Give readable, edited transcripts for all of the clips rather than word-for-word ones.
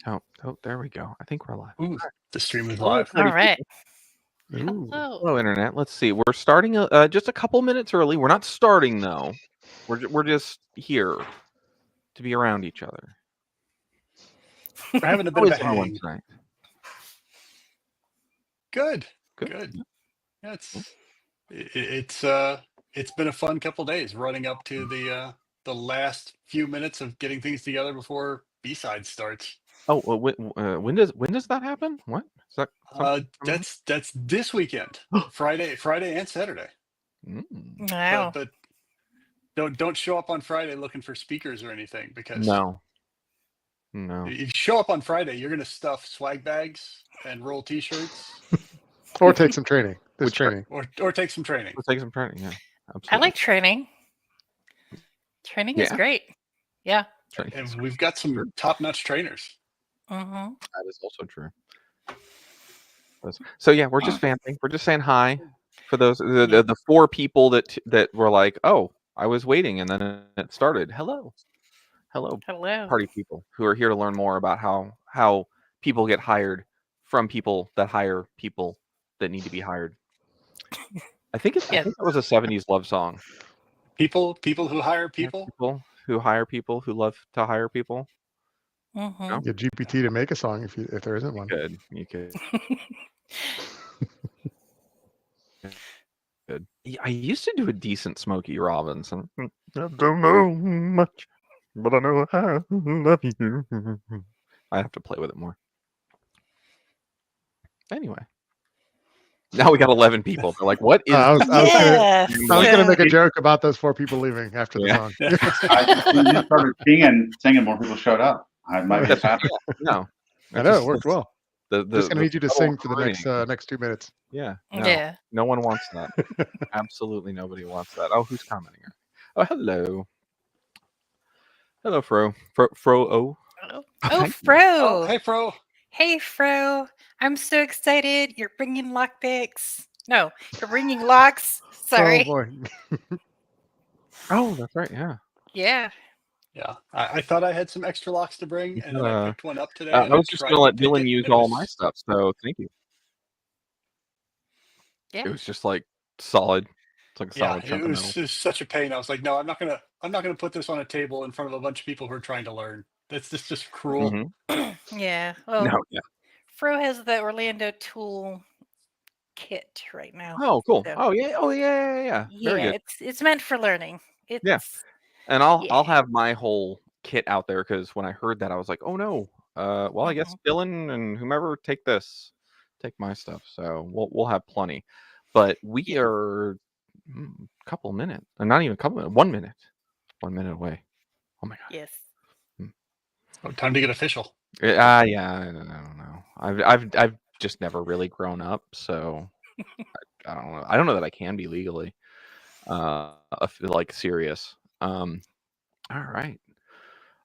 Oh, there we go. I think we're live. Ooh, the stream is Hello, live. party All right. people. Ooh. Hello. Hello, internet. Let's see. We're starting just a couple minutes early. We're not starting though. We're just here to be around each other. We're having a bit How of is a everyone hang. tonight? Good. Good. Yeah, it's been a fun couple days running up to the last few minutes of getting things together before B-side starts. Oh, when does that happen? What is that? That's this weekend, Friday and Saturday. Wow. But don't show up on Friday looking for speakers or anything, because No. if you show up on Friday, you're gonna stuff swag bags and roll T-shirts, or take some training. There's training, or take some training. We'll take some training. Yeah, absolutely. I like training. Training is great. Yeah. Training. And we've got some top-notch trainers. Mm-hmm. That is also true. So yeah, we're just vamping. We're just saying hi for those the 4 people that were like, oh, I was waiting, and then it started. Hello, party people who are here to learn more about how people get hired from people that hire people that need to be hired. I think that was a 70s love song. People who hire people. People who hire people who love to hire people. Mm-hmm. No? Get GPT to make a song if there isn't one. You could. Good. I used to do a decent Smokey Robinson. I don't know much, but I know how to love you. I have to play with it more. Anyway. Now we got 11 people. They're like, what is I was gonna make a joke about those 4 people leaving after the song. I started singing, more people showed up. I might be happy. No. I know, it worked well. Just gonna need you to sing for the next 2 minutes. Yeah. No. Yeah. No one wants that. Absolutely nobody wants that. Oh, who's commenting here? Oh, hello. Hello, Fro. Fro. Oh, Fro. Oh, hey, Fro. Hey, Fro. I'm so excited. You're bringing lockpicks. No, you're bringing locks. Sorry. Oh, boy. Oh, that's right. Yeah. Yeah. Yeah. I thought I had some extra locks to bring, and then I picked one up today. I was just going to let Dylan use all my stuff, so thank you. Yeah. It was just like solid. It's like a solid chunk it of was metal. just such a pain. I was like, no, I'm not gonna put this on a table in front of a bunch of people who are trying to learn. That's just cruel. Mm-hmm. Yeah. Well, no, yeah. Fro has the Orlando tool kit right now. Oh, cool. So. Oh yeah. Very good. It's meant for learning. And I'll have my whole kit out there, because when I heard that, I was like, oh no. Well, I guess Dylan and whomever take my stuff. So we'll have plenty. But we are a couple minutes, not even a couple minutes, 1 minute. 1 minute away. Oh my god. Yes. Oh, time to get official. Yeah, I don't know. I've just never really grown up, so I don't know. I don't know that I can be legally like serious. All right.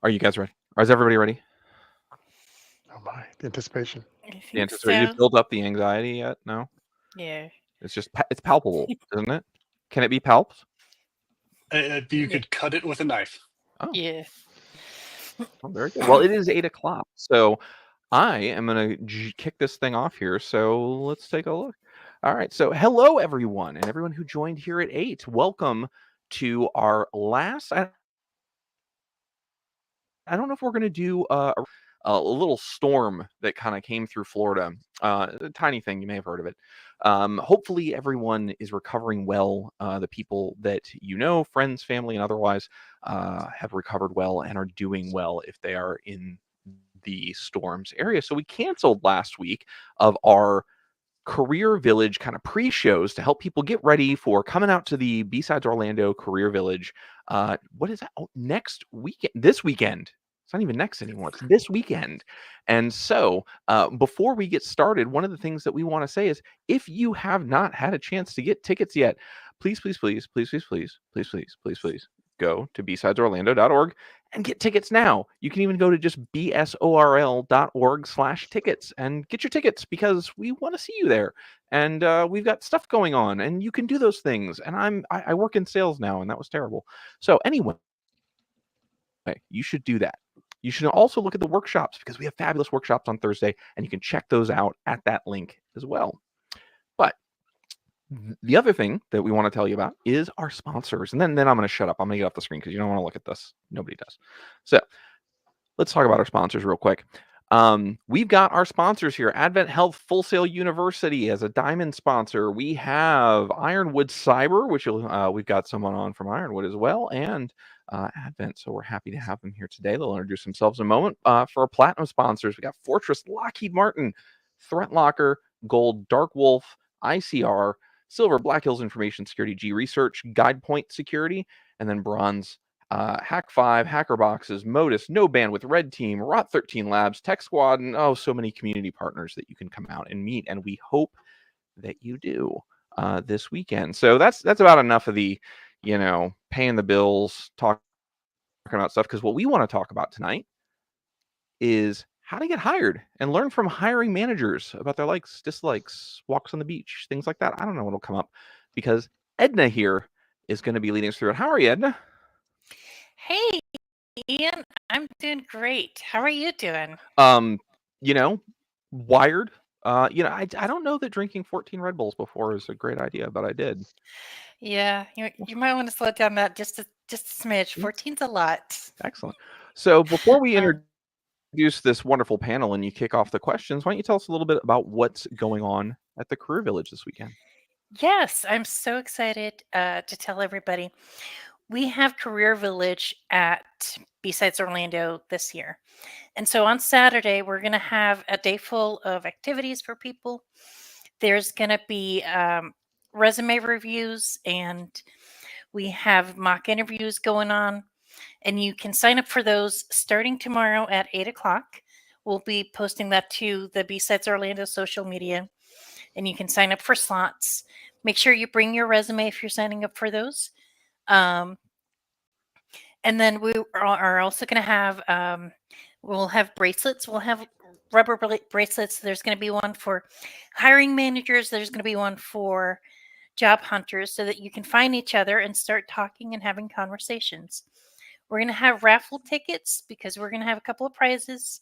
Are you guys ready? Is everybody ready? Oh my, the anticipation. The anticipation. You build up the anxiety yet? No? Yeah. It's just it's palpable, isn't it? Can it be palped? You could cut it with a knife. Oh. Yeah. Oh, very good. Well, it is 8 o'clock, so I am going to kick this thing off here. So let's take a look. All right. So hello, everyone, and everyone who joined here at 8. Welcome to our last. I don't know if we're going to do a little storm that kind of came through Florida. A tiny thing. You may have heard of it. Hopefully everyone is recovering well. The people that you know, friends, family, and otherwise, have recovered well and are doing well if they are in the storm's area. So we canceled last week of our Career Village kind of pre-shows to help people get ready for coming out to the BSides Orlando Career Village. What is that? Oh, next weekend. This weekend. It's not even next anymore. It's this weekend. And so before we get started, one of the things that we want to say is, if you have not had a chance to get tickets yet, please go to BSidesOrlando.org and get tickets now. You can even go to just bsorl.org/tickets and get your tickets, because we want to see you there. And we've got stuff going on, and you can do those things. And I work in sales now, and that was terrible. So anyway, you should do that. You should also look at the workshops because we have fabulous workshops on Thursday, and you can check those out at that link as well. But the other thing that we want to tell you about is our sponsors. And then I'm going to shut up. I'm going to get off the screen because you don't want to look at this. Nobody does. So let's talk about our sponsors real quick. We've got our sponsors here. Advent Health Full Sail University as a diamond sponsor. We have Ironwood Cyber, which we've got someone on from Ironwood as well, and Advent. So we're happy to have them here today. They'll introduce themselves in a moment. For our platinum sponsors, we got Fortress, Lockheed Martin, Threat Locker, Gold, Dark Wolf, ICR, Silver, Black Hills Information Security, G Research, GuidePoint Security, and then bronze, Hack5, Hacker Boxes, Modus, No Bandwidth, Red Team, Rot 13 Labs, Tech Squad, and so many community partners that you can come out and meet. And we hope that you do this weekend. So that's about enough of the, paying the bills, talking about stuff. Because what we want to talk about tonight is how to get hired and learn from hiring managers about their likes, dislikes, walks on the beach, things like that. I don't know what'll come up because Edna here is going to be leading us through it. How are you, Edna? Hey, Ian, I'm doing great. How are you doing? Wired. I don't know that drinking 14 Red Bulls before is a great idea, but I did. Yeah, you might want to slow down that just a smidge. 14's a lot. Excellent. So before we introduce this wonderful panel and you kick off the questions, why don't you tell us a little bit about what's going on at the Career Village this weekend? Yes, I'm so excited to tell everybody. We have Career Village at BSides Orlando this year. And so on Saturday, we're going to have a day full of activities for people. There's going to be resume reviews, and we have mock interviews going on. And you can sign up for those starting tomorrow at 8 o'clock. We'll be posting that to the BSides Orlando social media, and you can sign up for slots. Make sure you bring your resume if you're signing up for those. And then we are also going to have, we'll have bracelets. We'll have rubber bracelets. There's going to be one for hiring managers. There's going to be one for job hunters so that you can find each other and start talking and having conversations. We're going to have raffle tickets because we're going to have a couple of prizes.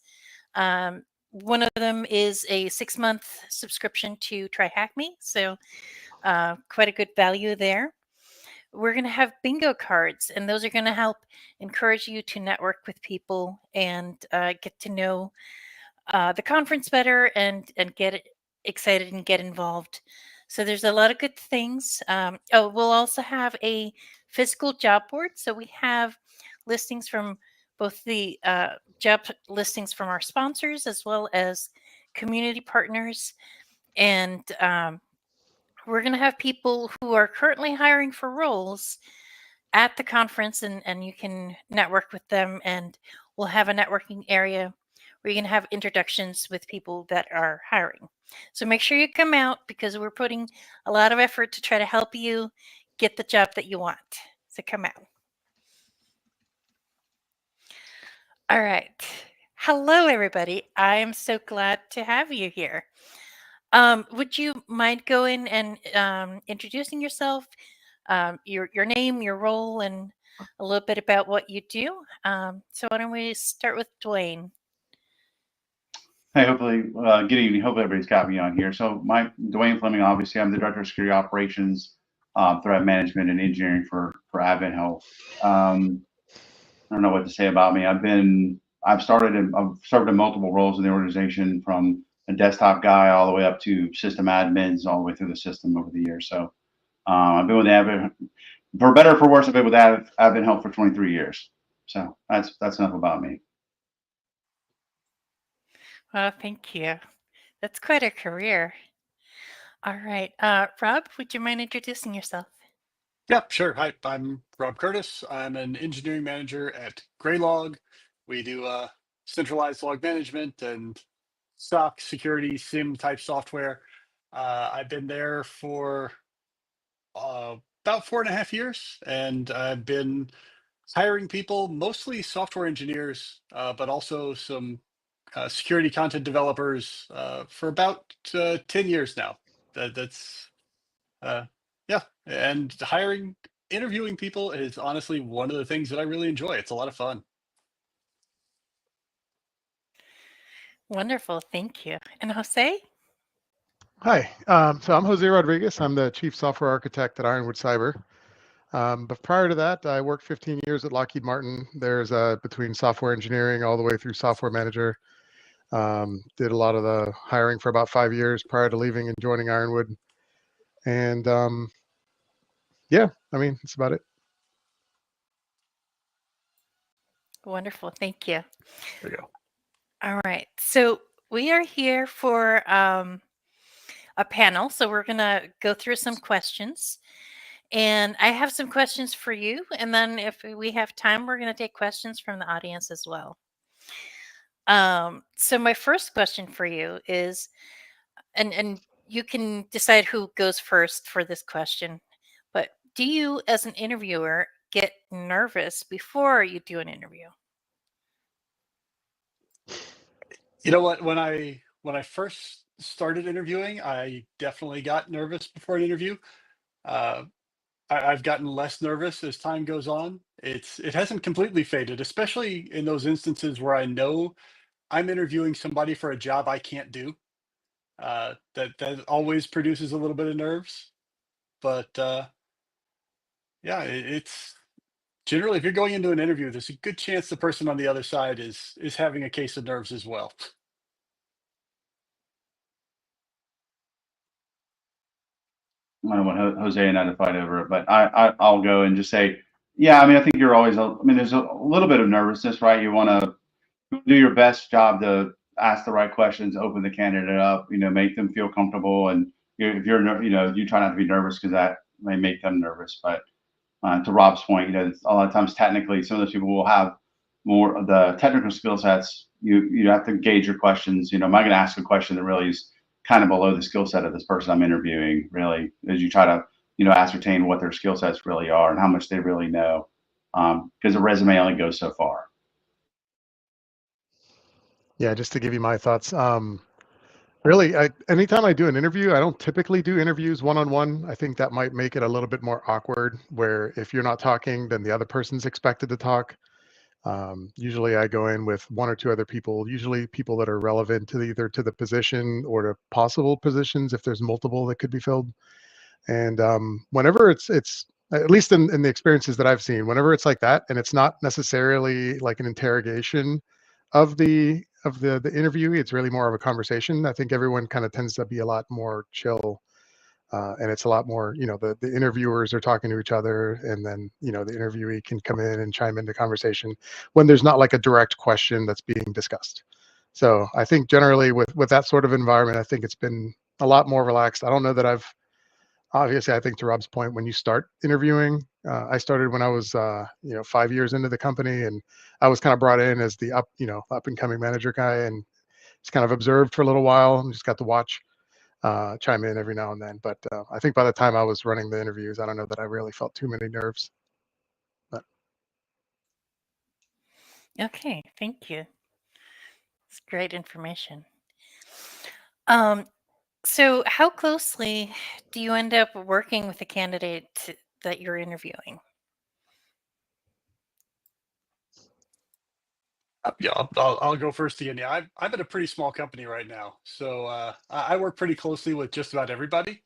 One of them is a 6-month subscription to Try Hack Me. So quite a good value there. We're going to have bingo cards, and those are going to help encourage you to network with people and get to know the conference better and get excited and get involved. So there's a lot of good things. We'll also have a physical job board. So we have listings from both the job listings from our sponsors as well as community partners. And we're going to have people who are currently hiring for roles at the conference, and you can network with them. And we'll have a networking area where you can have introductions with people that are hiring. So make sure you come out because we're putting a lot of effort to try to help you get the job that you want. So come out. All right. Hello, everybody. I am so glad to have you here. Would you mind going and introducing yourself, your name, your role, and a little bit about what you do? So why don't we start with Dwayne? Hey, hopefully, good evening. Hopefully everybody's got me on here. So Dwayne Fleming, obviously, I'm the Director of Security Operations, Threat Management, and Engineering for Advent Health. I don't know what to say about me. I've served in multiple roles in the organization, from a desktop guy all the way up to system admins, all the way through the system over the years. So I've been with Advent, for better or for worse, I've been with Advent Health for 23 years. So that's enough about me. Well, thank you. That's quite a career. All right. Rob, would you mind introducing yourself? Yep, sure. Hi, I'm Rob Curtis. I'm an engineering manager at Graylog. We do centralized log management and SOC security SIM type software. I've been there for about 4.5 years, and I've been hiring people, mostly software engineers, but also some security content developers for about 10 years now. That's yeah, and interviewing people is honestly one of the things that I really enjoy. It's a lot of fun. Wonderful. Thank you. And Jose? Hi. So I'm Jose Rodriguez. I'm the Chief Software Architect at Ironwood Cyber. But prior to that, I worked 15 years at Lockheed Martin. There's between software engineering all the way through software manager. Did a lot of the hiring for about 5 years prior to leaving and joining Ironwood. And yeah, I mean, that's about it. Wonderful. Thank you. There you go. All right. So we are here for a panel. So we're going to go through some questions. And I have some questions for you. And then if we have time, we're going to take questions from the audience as well. So my first question for you is, and you can decide who goes first for this question, but do you as an interviewer get nervous before you do an interview? You know what? When I first started interviewing, I definitely got nervous before an interview. Uh, I've gotten less nervous as time goes on. It hasn't completely faded, especially in those instances where I know I'm interviewing somebody for a job I can't do. That always produces a little bit of nerves. But yeah, it's generally, if you're going into an interview, there's a good chance the person on the other side is having a case of nerves as well. I don't want Jose and I to fight over it, but I'll go and just say, yeah. I mean, I think you're always. I mean, there's a little bit of nervousness, right? You want to do your best job to ask the right questions, open the candidate up, make them feel comfortable, and if you're, you try not to be nervous because that may make them nervous. But to Rob's point, a lot of times technically, some of those people will have more of the technical skill sets. You have to gauge your questions. Am I going to ask a question that really is kind of below the skill set of this person I'm interviewing? Really, as you try to ascertain what their skill sets really are and how much they really know, because a resume only goes so far. Yeah, just to give you my thoughts. Really, anytime I do an interview, I don't typically do interviews one-on-one. I think that might make it a little bit more awkward, where if you're not talking, then the other person's expected to talk. Usually I go in with one or two other people, usually people that are relevant to either to the position or to possible positions if there's multiple that could be filled. And whenever it's at least in the experiences that I've seen, whenever it's like that, and it's not necessarily like an interrogation of the interviewee, it's really more of a conversation. I think everyone kind of tends to be a lot more chill, and it's a lot more, the interviewers are talking to each other, and then the interviewee can come in and chime into conversation when there's not like a direct question that's being discussed. So I think generally with that sort of environment, I think it's been a lot more relaxed. I don't know that obviously, I think to Rob's point, when you start interviewing, I started when I was, 5 years into the company, and I was kind of brought in as the up and coming manager guy, and just kind of observed for a little while and just got to watch, chime in every now and then. But I think by the time I was running the interviews, I don't know that I really felt too many nerves. But Okay, thank you. It's great information. So how closely do you end up working with the candidate that you're interviewing? Yeah, I'll go first again. Yeah, I'm at a pretty small company right now, so I work pretty closely with just about everybody.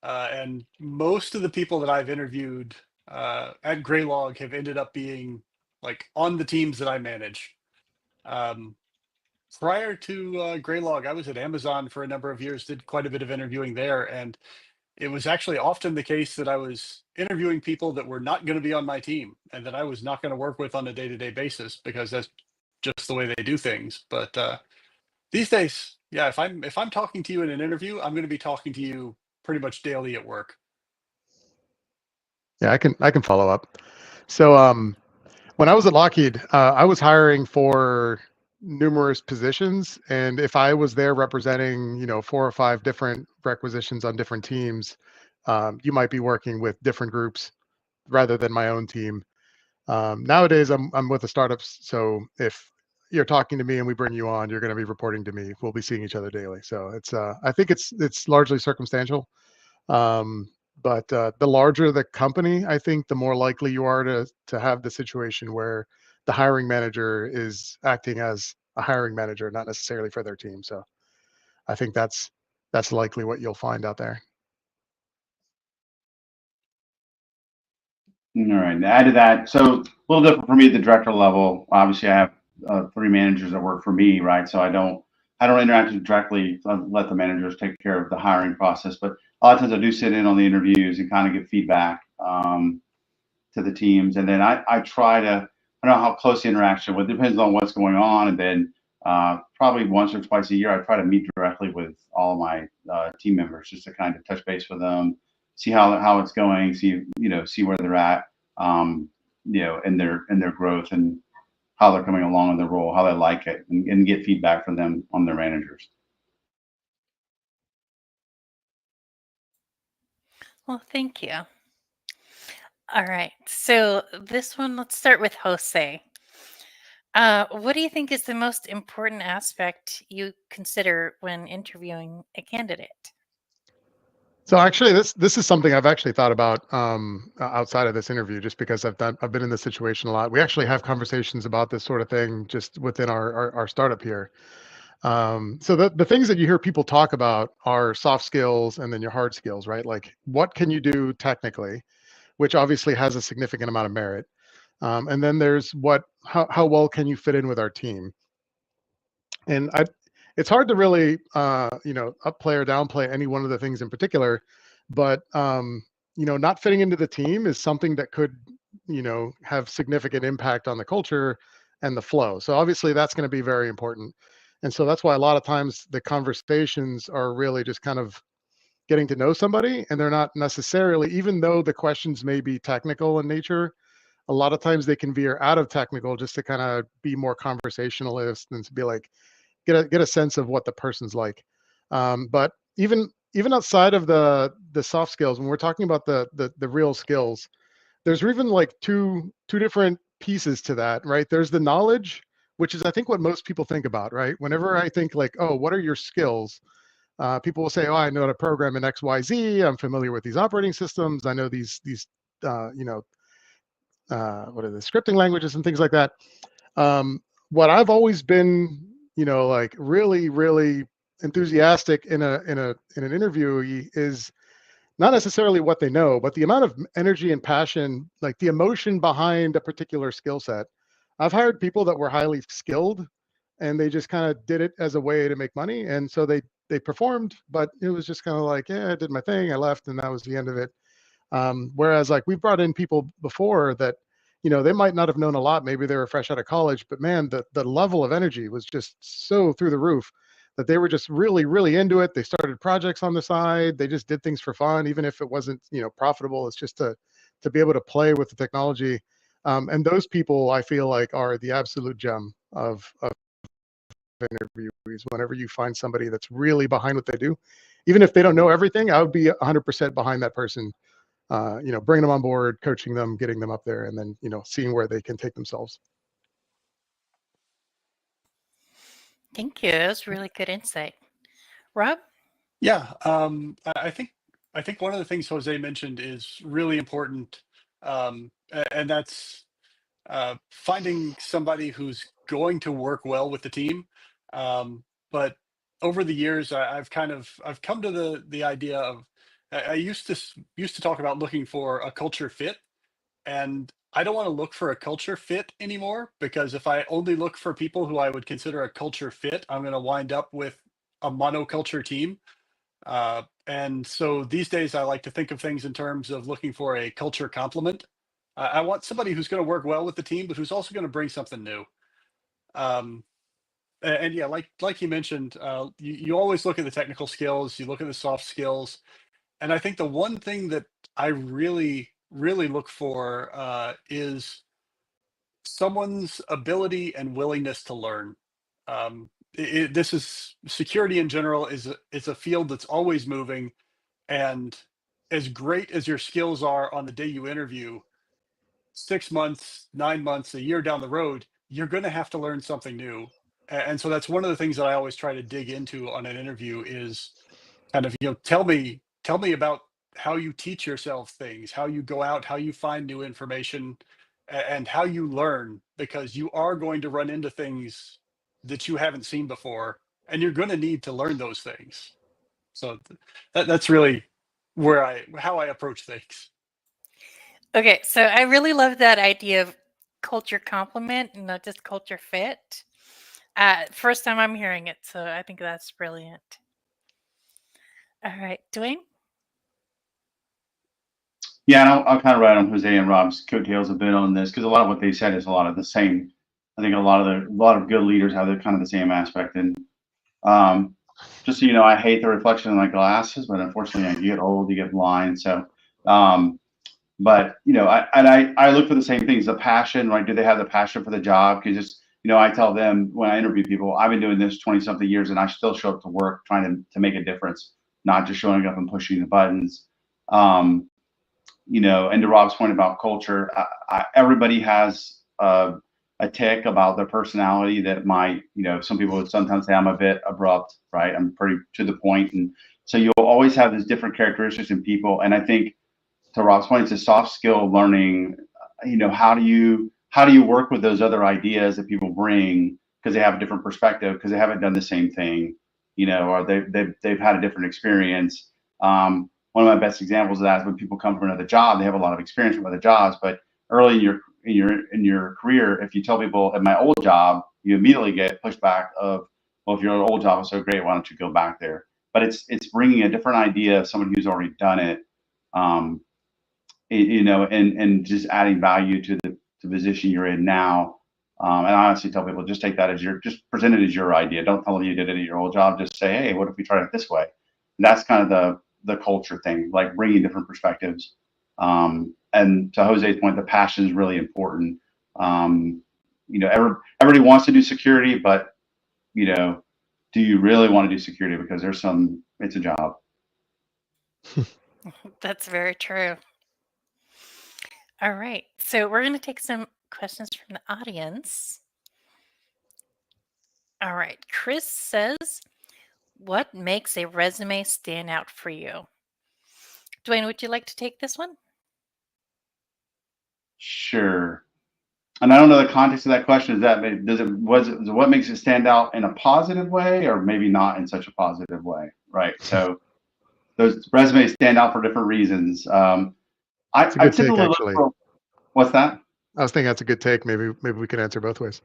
And most of the people that I've interviewed at Graylog have ended up being like on the teams that I manage. Um, Prior to Graylog, I was at Amazon for a number of years, did quite a bit of interviewing there, and it was actually often the case that I was interviewing people that were not going to be on my team and that I was not going to work with on a day-to-day basis because that's just the way they do things. But these days, yeah, if I'm talking to you in an interview, I'm going to be talking to you pretty much daily at work. yeah, I can follow up. So when I was at Lockheed, I was hiring for numerous positions, and if I was there representing, 4 or 5 different requisitions on different teams, you might be working with different groups rather than my own team. Nowadays, I'm with the startups, so if you're talking to me and we bring you on, you're going to be reporting to me. We'll be seeing each other daily. So it's I think it's largely circumstantial. Um, but the larger the company, I think the more likely you are to have the situation where the hiring manager is acting as a hiring manager, not necessarily for their team. So I think that's likely what you'll find out there. All right. To add to that, so a little different for me at the director level. Obviously, I have 3 managers that work for me, right? So I don't interact directly. I let the managers take care of the hiring process. But a lot of times I do sit in on the interviews and kind of give feedback to the teams, and then I try to. I don't know how close the interaction. Well, it depends on what's going on, and then probably once or twice a year I try to meet directly with all of my team members just to kind of touch base with them, see how it's going, see where they're at, in their growth and how they're coming along in their role, how they like it, and get feedback from them on their managers. Well, thank you. All right. So this one, let's start with Jose. What do you think is the most important aspect you consider when interviewing a candidate? So actually, this is something I've actually thought about outside of this interview, just because I've been in this situation a lot. We actually have conversations about this sort of thing just within our startup here. So the things that you hear people talk about are soft skills and then your hard skills, right? Like what can you do technically, which obviously has a significant amount of merit. And then there's how well can you fit in with our team? And it's hard to really, upplay or downplay any one of the things in particular, but not fitting into the team is something that could, have significant impact on the culture and the flow. So obviously that's going to be very important. And so that's why a lot of times the conversations are really just kind of getting to know somebody, and they're not necessarily, even though the questions may be technical in nature, a lot of times they can veer out of technical just to kind of be more conversationalist and to be like, get a sense of what the person's like. But even outside of the soft skills, when we're talking about the real skills, there's even like two different pieces to that, right? There's the knowledge, which is I think what most people think about, right? Whenever I think like, oh, what are your skills? People will say, oh, I know how to program in XYZ. I'm familiar with these operating systems. I know these what are the scripting languages and things like that. What I've always been, like really, really enthusiastic in an interview is not necessarily what they know, but the amount of energy and passion, like the emotion behind a particular skill set. I've hired people that were highly skilled and they just kind of did it as a way to make money. And so they performed, but it was just kind of like, yeah, I did my thing, I left, and that was the end of it. Whereas like we've brought in people before that, they might not have known a lot. Maybe they were fresh out of college, but man, the level of energy was just so through the roof that they were just really, really into it. They started projects on the side. They just did things for fun, even if it wasn't, profitable. It's just to be able to play with the technology. And those people I feel like are the absolute gem of interviewees. Whenever you find somebody that's really behind what they do, even if they don't know everything, I would be 100% behind that person. Bringing them on board, coaching them, getting them up there, and then, seeing where they can take themselves. Thank you. That was really good insight. Rob? Yeah, I think one of the things Jose mentioned is really important, and that's finding somebody who's going to work well with the team. But over the years, I've come to the idea of I used to talk about looking for a culture fit, and I don't want to look for a culture fit anymore, because if I only look for people who I would consider a culture fit, I'm going to wind up with a monoculture team. And so these days, I like to think of things in terms of looking for a culture complement. I want somebody who's going to work well with the team, but who's also going to bring something new. Um, and yeah, like you mentioned, you always look at the technical skills, you look at the soft skills, and I think the one thing that I really, really look for is someone's ability and willingness to learn. This is security in general is a field that's always moving, and as great as your skills are on the day you interview, 6 months, 9 months, a year down the road, you're going to have to learn something new. And so that's one of the things that I always try to dig into on an interview is kind of, tell me about how you teach yourself things, how you go out, how you find new information, and how you learn, because you are going to run into things that you haven't seen before, and you're going to need to learn those things. So that's really how I approach things. Okay, so I really love that idea of culture complement and not just culture fit. First time I'm hearing it, so I think that's brilliant. All right, Dwayne? Yeah, and I'll kind of ride on Jose and Rob's coattails a bit on this because a lot of what they said is a lot of the same. I think a lot of good leaders have the kind of the same aspect. And just so you know, I hate the reflection in my glasses, but unfortunately, you get old, you get blind. So, but you know, I look for the same things: the passion, right? Do they have the passion for the job? Because just I tell them when I interview people, I've been doing this 20-something years, and I still show up to work trying to make a difference, not just showing up and pushing the buttons. And to Rob's point about culture, everybody has a tick about their personality that might, some people would sometimes say I'm a bit abrupt, right? I'm pretty to the point. And so you'll always have these different characteristics in people. And I think to Rob's point, it's a soft skill learning, how do you work with those other ideas that people bring because they have a different perspective, because they haven't done the same thing, or they've had a different experience. One of my best examples of that is when people come from another job, they have a lot of experience from other jobs, but early in your career, if you tell people at my old job, you immediately get pushback of, well, if your old job is so great, why don't you go back there? But it's bringing a different idea of someone who's already done it, and just adding value to the position you're in now. And I honestly tell people, just take that as just present it as your idea. Don't tell them you did it at your old job. Just say, hey, what if we tried it this way? And that's kind of the culture thing, like bringing different perspectives. And to Jose's point, the passion is really important. Everybody wants to do security, but do you really want to do security? Because it's a job. That's very true. All right, so we're going to take some questions from the audience. All right, Chris says, what makes a resume stand out for you? Dwayne, would you like to take this one? Sure. And I don't know the context of that question. What makes it stand out in a positive way, or maybe not in such a positive way, right? So those resumes stand out for different reasons. I typically look for, what's that? I was thinking that's a good take. Maybe we can answer both ways.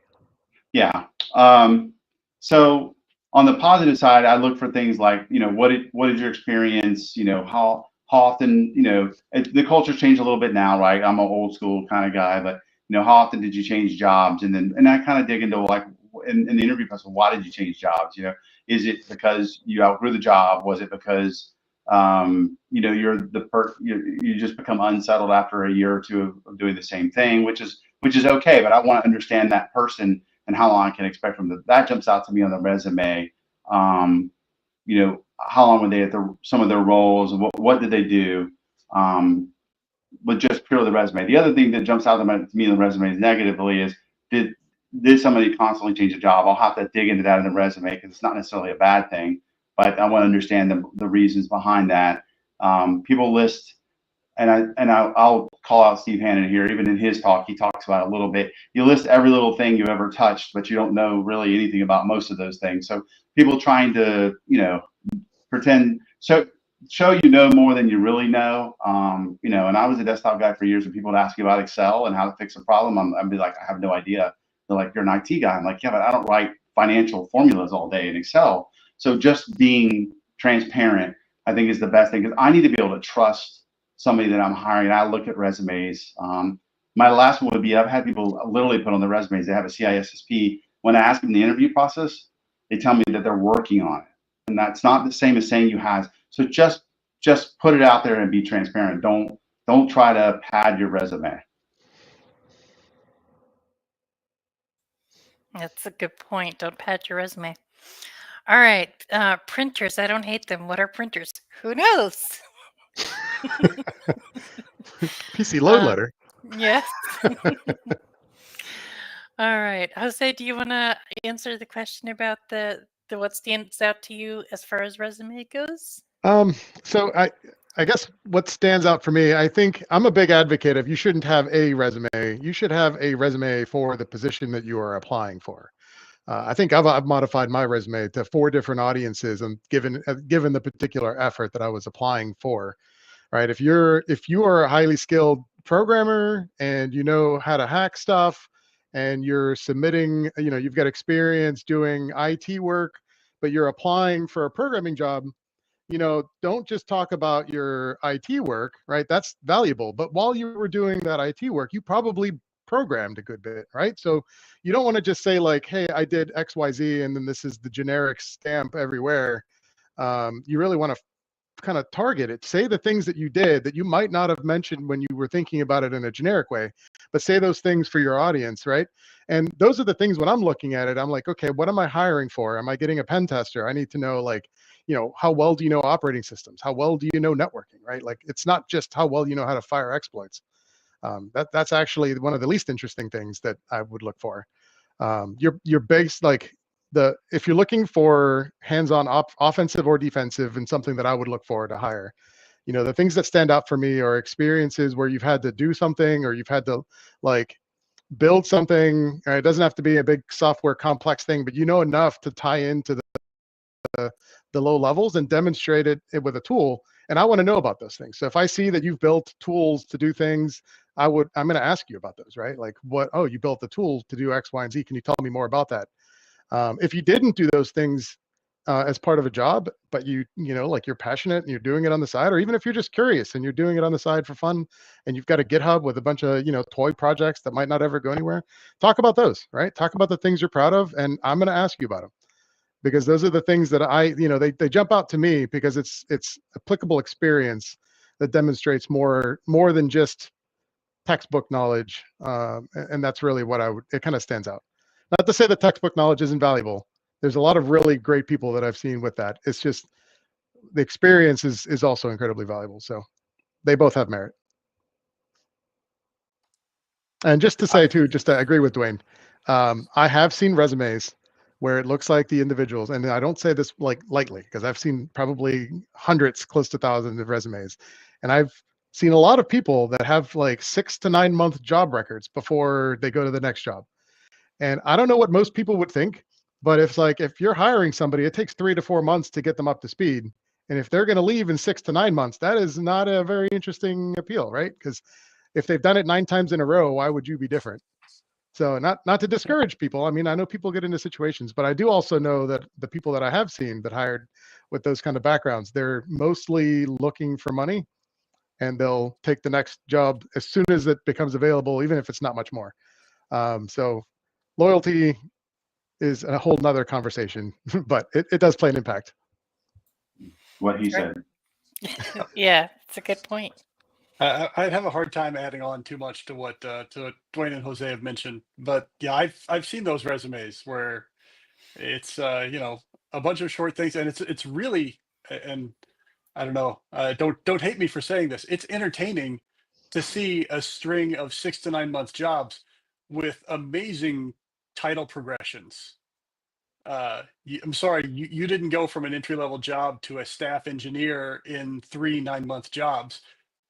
Yeah. So on the positive side, I look for things like, what is your experience? How often, the culture's changed a little bit now, right? I'm an old school kind of guy, but how often did you change jobs? And I kind of dig into like in the interview process, why did you change jobs? Is it because you outgrew the job? Was it because you just become unsettled after a year or two of doing the same thing, which is okay, but I want to understand that person and how long I can expect from them. That jumps out to me on the resume. How long were they at some of their roles? What did they do? But just purely the resume. The other thing that jumps out to me on the resume negatively is did somebody constantly change a job? I'll have to dig into that in the resume because it's not necessarily a bad thing, but I want to understand the reasons behind that. People list, and I'll call out Steve Hannon here. Even in his talk, he talks about it a little bit. You list every little thing you ever touched, but you don't know really anything about most of those things. So people trying to pretend show more than you really know. And I was a desktop guy for years, and people would ask you about Excel and how to fix a problem. I'd be like, I have no idea. They're like, you're an IT guy. I'm like, yeah, but I don't write financial formulas all day in Excel. So just being transparent, I think, is the best thing, because I need to be able to trust somebody that I'm hiring. I look at resumes. My last one would be, I've had people literally put on their resumes they have a CISSP. When I ask them in the interview process, they tell me that they're working on it. And that's not the same as saying you have. So just put it out there and be transparent. Don't try to pad your resume. That's a good point. Don't pad your resume. All right, printers. I don't hate them. What are printers? Who knows? PC load letter. Yes. All right, Jose, do you want to answer the question about the what stands out to you as far as resume goes? So I guess what stands out for me, I think I'm a big advocate of you shouldn't have a resume. You should have a resume for the position that you are applying for. I think I've modified my resume to 4 different audiences and given the particular effort that I was applying for. Right? If you are a highly skilled programmer and you know how to hack stuff, and you're submitting, you've got experience doing IT work, but you're applying for a programming job, don't just talk about your IT work, right? That's valuable. But while you were doing that IT work, you probably programmed a good bit, right? So you don't want to just say like, hey, I did XYZ, and then this is the generic stamp everywhere. You really want to kind of target it. Say the things that you did that you might not have mentioned when you were thinking about it in a generic way, but say those things for your audience, right? And those are the things when I'm looking at it, I'm like, okay, what am I hiring for? Am I getting a pen tester? I need to know, like, how well do you know operating systems? How well do you know networking, right? Like, it's not just how well you know how to fire exploits. That's actually one of the least interesting things that I would look for. Your base, like, if you're looking for hands-on offensive or defensive, and something that I would look for to hire, the things that stand out for me are experiences where you've had to do something, or you've had to, like, build something. It doesn't have to be a big software complex thing, but enough to tie into the low levels and demonstrate it with a tool. And I want to know about those things. So if I see that you've built tools to do things, I'm going to ask you about those, right? Like, you built the tool to do X, Y, and Z. Can you tell me more about that? If you didn't do those things as part of a job, but like, you're passionate and you're doing it on the side, or even if you're just curious and you're doing it on the side for fun, and you've got a GitHub with a bunch of, toy projects that might not ever go anywhere, talk about those, right? Talk about the things you're proud of, and I'm going to ask you about them, because those are the things that they jump out to me, because it's applicable experience that demonstrates more than just textbook knowledge. And that's really what it kind of stands out. Not to say that textbook knowledge isn't valuable. There's a lot of really great people that I've seen with that. It's just the experience is also incredibly valuable. So they both have merit. And just to say too, just to agree with Dwayne, I have seen resumes where it looks like the individuals, and I don't say this like lightly, because I've seen probably hundreds, close to thousands of resumes, and I've seen a lot of people that have like 6 to 9 month job records before they go to the next job. And I don't know what most people would think, but if you're hiring somebody, it takes 3 to 4 months to get them up to speed. And if they're going to leave in 6 to 9 months, that is not a very interesting appeal, right? Because if they've done it 9 times in a row, why would you be different? So not to discourage people. I mean, I know people get into situations, but I do also know that the people that I have seen that hired with those kind of backgrounds, they're mostly looking for money, and they'll take the next job as soon as it becomes available, even if it's not much more. So loyalty is a whole nother conversation, but it does play an impact. What he said. Yeah, it's a good point. I'd have a hard time adding on too much to what Dwayne and Jose have mentioned, but yeah, I've seen those resumes where it's a bunch of short things, and it's really, and I don't know, don't hate me for saying this, it's entertaining to see a string of 6 to 9 month jobs with amazing title progressions. I'm sorry, you didn't go from an entry level job to a staff engineer in 3 9 month jobs.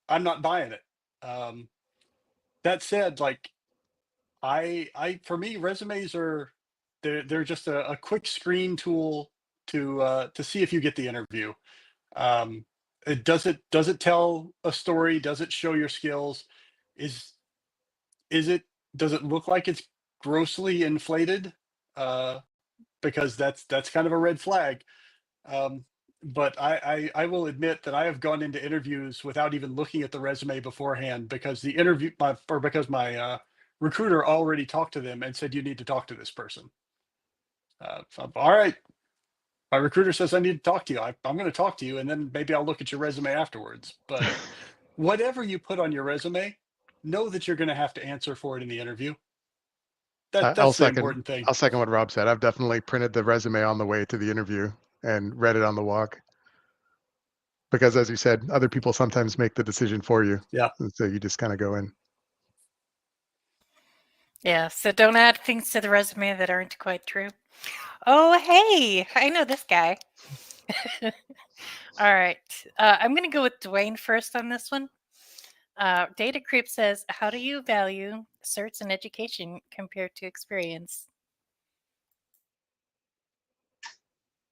I'm not buying it. That said, like, for me, resumes they're just a quick screen tool to see if you get the interview. Does it tell a story? Does it show your skills? Is is it does it look like it's grossly inflated? Because that's kind of a red flag. Um, but I will admit that I have gone into interviews without even looking at the resume beforehand, because my recruiter already talked to them and said, you need to talk to this person. So all right, my recruiter says I need to talk to you. I'm going to talk to you, and then maybe I'll look at your resume afterwards. But whatever you put on your resume, know that you're going to have to answer for it in the interview. That's the important thing. I'll second what Rob said. I've definitely printed the resume on the way to the interview and read it on the walk, because, as you said, other people sometimes make the decision for you. Yeah. And so you just kind of go in. Yeah, so don't add things to the resume that aren't quite true. Oh, hey, I know this guy. All right. I'm going to go with Dwayne first on this one. Data Creep says, how do you value certs and education compared to experience?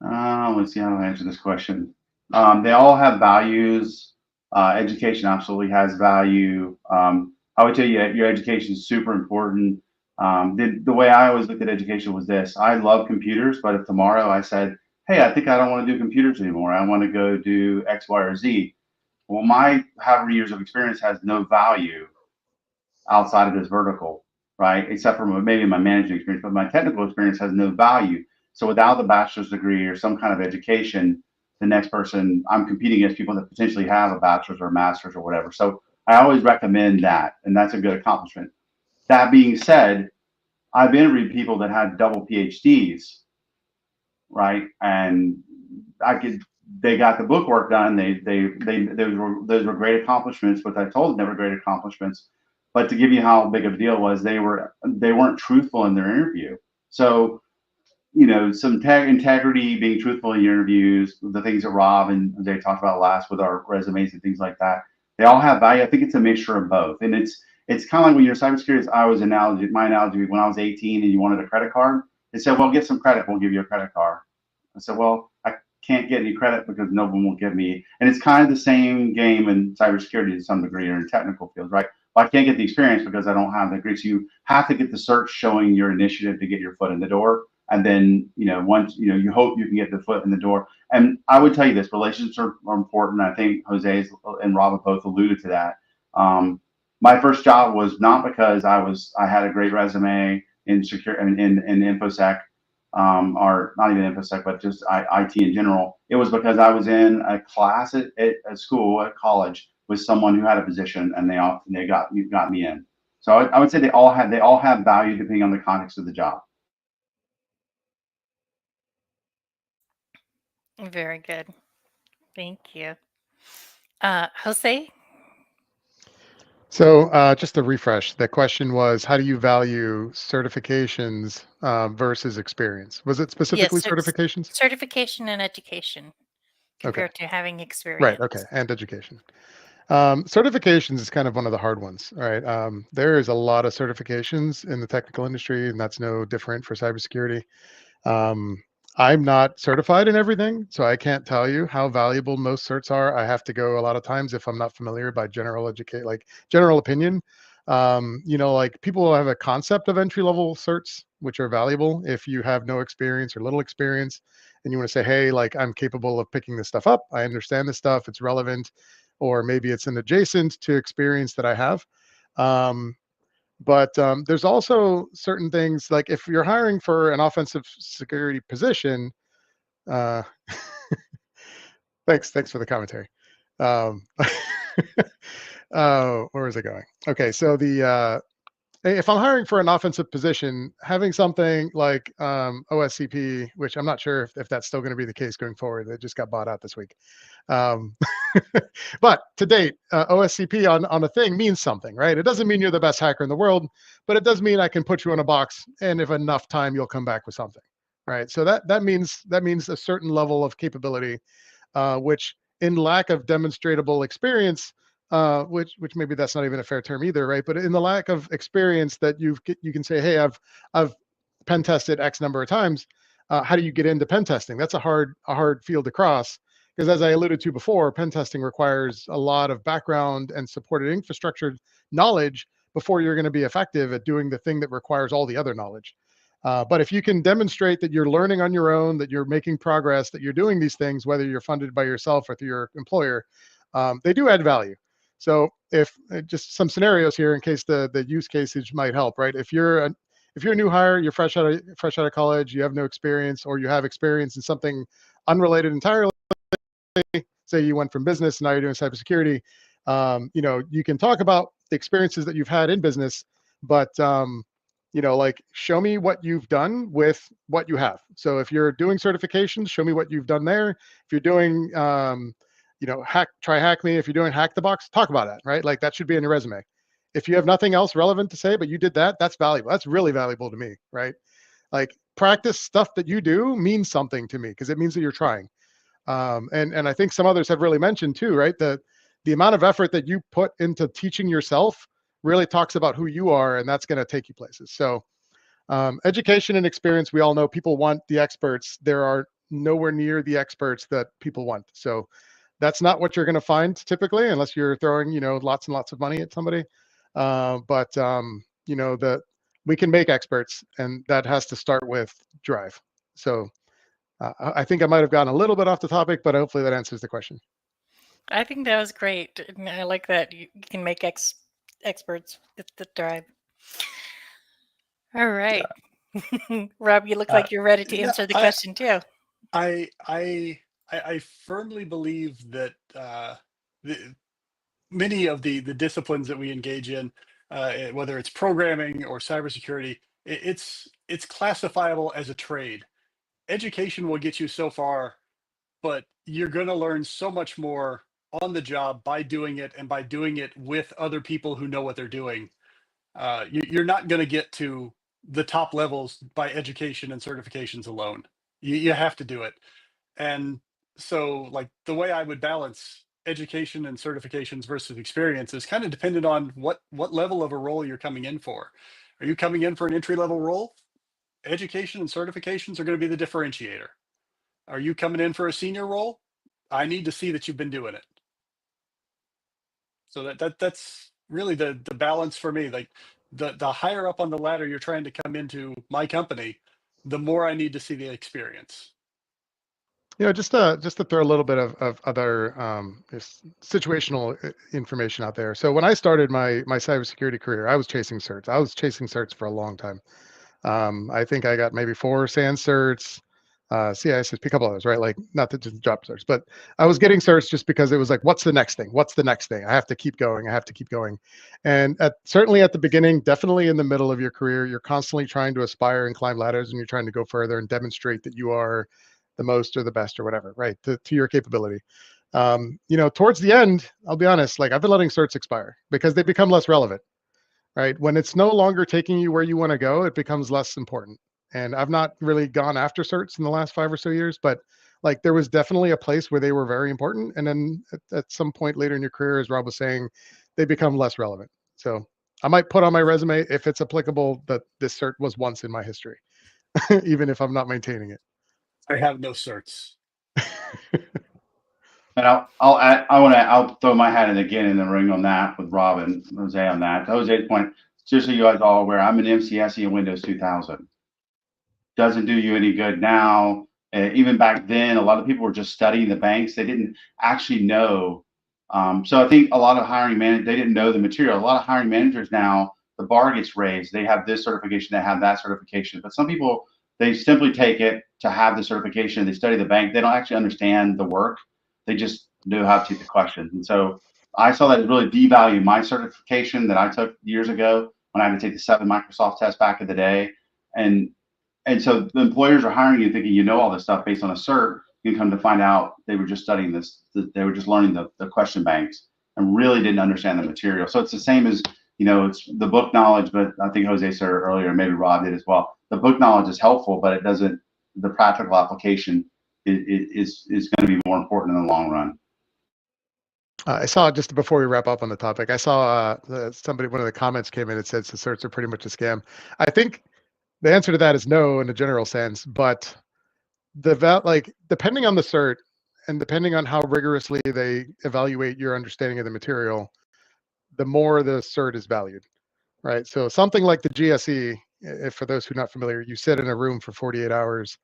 Let's see how to answer this question. They all have values. Education absolutely has value. I would tell you your education is super important. The way I always looked at education was this: I love computers, but if tomorrow I said, "Hey, I think I don't want to do computers anymore. I want to go do X, Y, or Z," well, my however years of experience has no value outside of this vertical, right? Except for maybe my management experience, but my technical experience has no value. So without the bachelor's degree or some kind of education, the next person I'm competing against people that potentially have a bachelor's or a master's or whatever. So I always recommend that, and that's a good accomplishment. That being said, I've interviewed people that had double PhDs, right? And I could they got the book work done. They those were great accomplishments, but I told them they were great accomplishments. But to give you how big of a deal was, they weren't truthful in their interview. So some integrity, being truthful in your interviews, the things that Rob and Jay talked about last with our resumes and things like that, they all have value. I think it's a mixture of both, and it's kind of like when you're cybersecurity. My analogy when I was 18 and you wanted a credit card, they said, "Well, get some credit. We'll give you a credit card." I said, "Well, I can't get any credit because no one will give me." And it's kind of the same game in cybersecurity to some degree or in technical fields, right? Well, I can't get the experience because I don't have the degree. So you have to get the cert showing your initiative to get your foot in the door. And then, once, you hope you can get the foot in the door. And I would tell you this, relationships are important. I think Jose and Rob have both alluded to that. My first job was not because I had a great resume in InfoSec, or not even InfoSec, but just IT in general. It was because I was in a class at school, at college, with someone who had a position, and they got me in. So I would say they all have value depending on the context of the job. Very good. Thank you. Jose? So just to refresh, the question was, how do you value certifications versus experience? Was it Yes, specifically certifications? certification and education Okay, compared to having right. experience. Okay, and education. Certifications is kind of one of the hard ones, right? There is a lot of certifications in the technical industry, and that's no different for cybersecurity. Um, I'm not certified in everything, so I can't tell you how valuable most certs are. I have to go a lot of times if I'm not familiar by general opinion. Like people will have a concept of entry level certs, which are valuable if you have no experience or little experience, and you want to say, hey, like I'm capable of picking this stuff up. I understand this stuff. It's relevant, or maybe it's an adjacent to experience that I have. Um, but there's also certain things like if you're hiring for an offensive security position. Uh, thanks for the commentary. Um, where is it going? Okay, so if I'm hiring for an offensive position, having something like OSCP, which I'm not sure if that's still going to be the case going forward. It just got bought out this week. Um, but to date, OSCP on a thing means something, right? It doesn't mean you're the best hacker in the world, but it does mean I can put you in a box, and if enough time, you'll come back with something, right? So that means a certain level of capability, which in lack of demonstratable experience, which maybe that's not even a fair term either, right? But in the lack of experience that you can say, hey, I've pen tested X number of times. How do you get into pen testing? That's a hard field to cross. Because as I alluded to before, pen testing requires a lot of background and supported infrastructure knowledge before you're going to be effective at doing the thing that requires all the other knowledge. But if you can demonstrate that you're learning on your own, that you're making progress, that you're doing these things, whether you're funded by yourself or through your employer, they do add value. So if just some scenarios here in case the use cases might help, right? If you're a new hire, you're fresh out of college, you have no experience, or you have experience in something unrelated entirely. Say you went from business, now you're doing cybersecurity. You can talk about the experiences that you've had in business, but like show me what you've done with what you have. So if you're doing certifications, show me what you've done there. If you're doing, try hack me. If you're doing hack the box, talk about that, right? Like that should be in your resume. If you have nothing else relevant to say, but you did that, that's valuable. That's really valuable to me, right? Like practice stuff that you do means something to me because it means that you're trying. And I think some others have really mentioned too, right? The amount of effort that you put into teaching yourself really talks about who you are, and that's going to take you places. So education and experience, we all know people want the experts. There are nowhere near the experts that people want. So that's not what you're going to find typically, unless you're throwing, lots and lots of money at somebody. But we can make experts, and that has to start with drive. So I think I might have gotten a little bit off the topic, but hopefully that answers the question. I think that was great. And I like that you can make experts with the drive. All right. Rob, you look like you're ready to answer the question too. I firmly believe that many of the disciplines that we engage in, whether it's programming or cybersecurity, it's classifiable as a trade. Education will get you so far, but you're going to learn so much more on the job by doing it, and by doing it with other people who know what they're doing. You're not going to get to the top levels by education and certifications alone. You have to do it. And so, like, the way I would balance education and certifications versus experience is kind of dependent on what level of a role you're coming in for. Are you coming in for an entry level role? Education and certifications are going to be the differentiator. Are you coming in for a senior role? I need to see that you've been doing it. So that's really the balance for me. Like, the higher up on the ladder you're trying to come into my company, the more I need to see the experience. Just to throw a little bit of other situational information out there. So when I started my cybersecurity career, I was chasing certs. I was chasing certs for a long time. I think I got maybe 4 SANS certs, CISSP, a couple others, right? Like, not that just job certs, but I was getting certs just because it was like, what's the next thing? What's the next thing? I have to keep going. I have to keep going. And certainly at the beginning, definitely in the middle of your career, you're constantly trying to aspire and climb ladders, and you're trying to go further and demonstrate that you are the most or the best or whatever, right? To your capability. Towards the end, I'll be honest, like, I've been letting certs expire because they become less relevant. Right? When it's no longer taking you where you want to go, it becomes less important. And I've not really gone after certs in the last 5 or so years, but like, there was definitely a place where they were very important. And then at some point later in your career, as Rob was saying, they become less relevant. So I might put on my resume, if it's applicable, that this cert was once in my history, even if I'm not maintaining it. I have no certs. And I'll throw my hat in again in the ring on that with Rob and Jose on that. To Jose's point, just so you guys all aware, I'm an MCSE in Windows 2000. Doesn't do you any good now. Even back then, a lot of people were just studying the banks. They didn't actually know. So I think a lot of hiring managers, they didn't know the material. A lot of hiring managers now, the bar gets raised. They have this certification, they have that certification. But some people, they simply take it to have the certification. They study the bank. They don't actually understand the work. They just knew how to take the questions. And so I saw that as really devalue my certification that I took years ago when I had to take the 7 Microsoft tests back in the day. And so the employers are hiring you thinking you know all this stuff based on a cert. You come to find out they were just studying this. They were just learning the question banks and really didn't understand the material. So it's the same as, it's the book knowledge, but I think Jose said earlier, maybe Rob did as well. The book knowledge is helpful, but it doesn't, the practical application is going to be more important in the long run. I saw, just before we wrap up on the topic, I saw somebody, one of the comments came in and said the certs are pretty much a scam. I think the answer to that is no in a general sense, but depending on the cert and depending on how rigorously they evaluate your understanding of the material, the more the cert is valued, right? So something like the GSE, if for those who are not familiar, you sit in a room for 48 hours.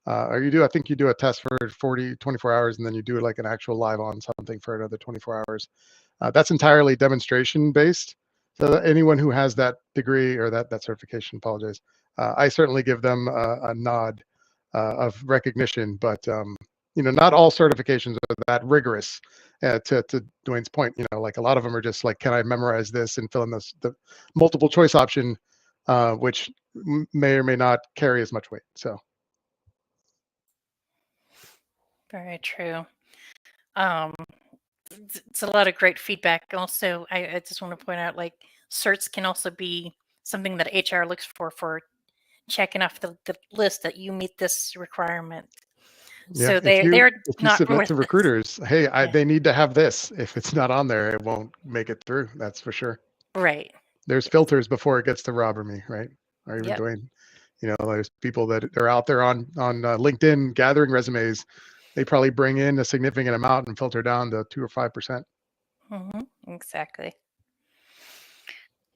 I think you do a test for 24 hours, and then you do like an actual live on something for another 24 hours. That's entirely demonstration based. So that anyone who has that degree or that certification, apologize, I certainly give them a nod of recognition, but not all certifications are that rigorous. To Dwayne's point, like, a lot of them are just like, can I memorize this and fill in the multiple choice option, which may or may not carry as much weight. So. Very true. It's a lot of great feedback. Also, I just want to point out, like, certs can also be something that HR looks for checking off the list that you meet this requirement. Yeah, so they're if you not submit to recruiters, hey, Yeah. they need to have this. If it's not on there, it won't make it through. That's for sure. Right. There's filters before it gets to Rob or me, right? Or even Yep. Dwayne. There's people that are out there on LinkedIn gathering resumes. They probably bring in a significant amount and filter down to 2 or 5%. Exactly.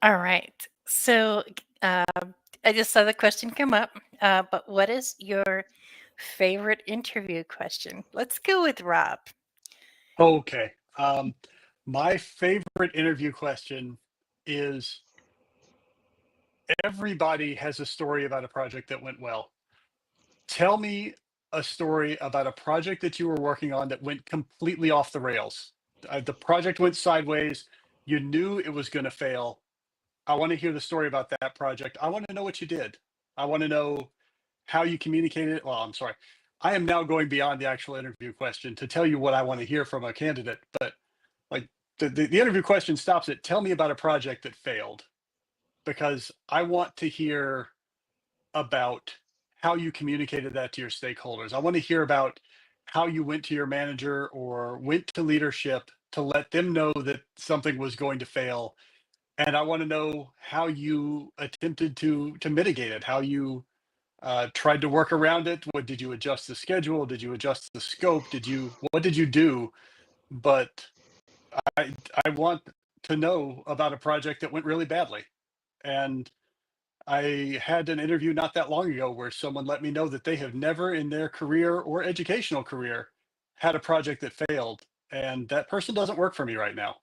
All right. So I just saw the question come up, but what is your favorite interview question? Let's go with Rob. Okay. My favorite interview question is, everybody has a story about a project that went well. Tell me a story about a project that you were working on that went completely off the rails. The project went sideways. You knew it was going to fail. I want to hear the story about that project. I want to know what you did. I want to know how you communicated it. Well, I'm sorry. I am now going beyond the actual interview question to tell you what I want to hear from a candidate. But like the interview question stops at, tell me about a project that failed, because I want to hear about how you communicated that to your stakeholders. I want to hear about how you went to your manager or went to leadership to let them know that something was going to fail. And I want to know how you attempted to mitigate it, how you tried to work around it. What did you adjust the schedule? Did you adjust the scope? What did you do? But I want to know about a project that went really badly. And I had an interview not that long ago where someone let me know that they have never in their career or educational career had a project that failed. And that person doesn't work for me right now.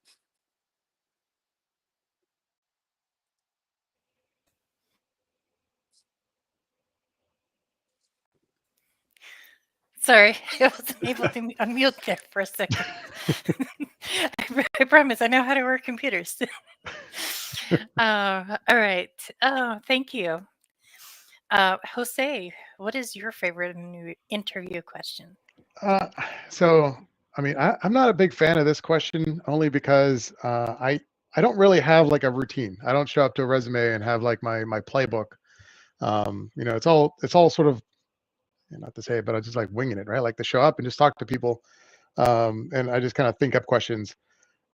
Sorry, I wasn't able to unmute there for a second. I promise I know how to work computers. All right. Thank you. Jose, what is your favorite interview question? So, I mean, I'm not a big fan of this question, only because I don't really have like a routine. I don't show up to a resume and have like my playbook. It's all sort of, not to say it, but I just like winging it, right? Like to show up and just talk to people, and I just kind of think up questions.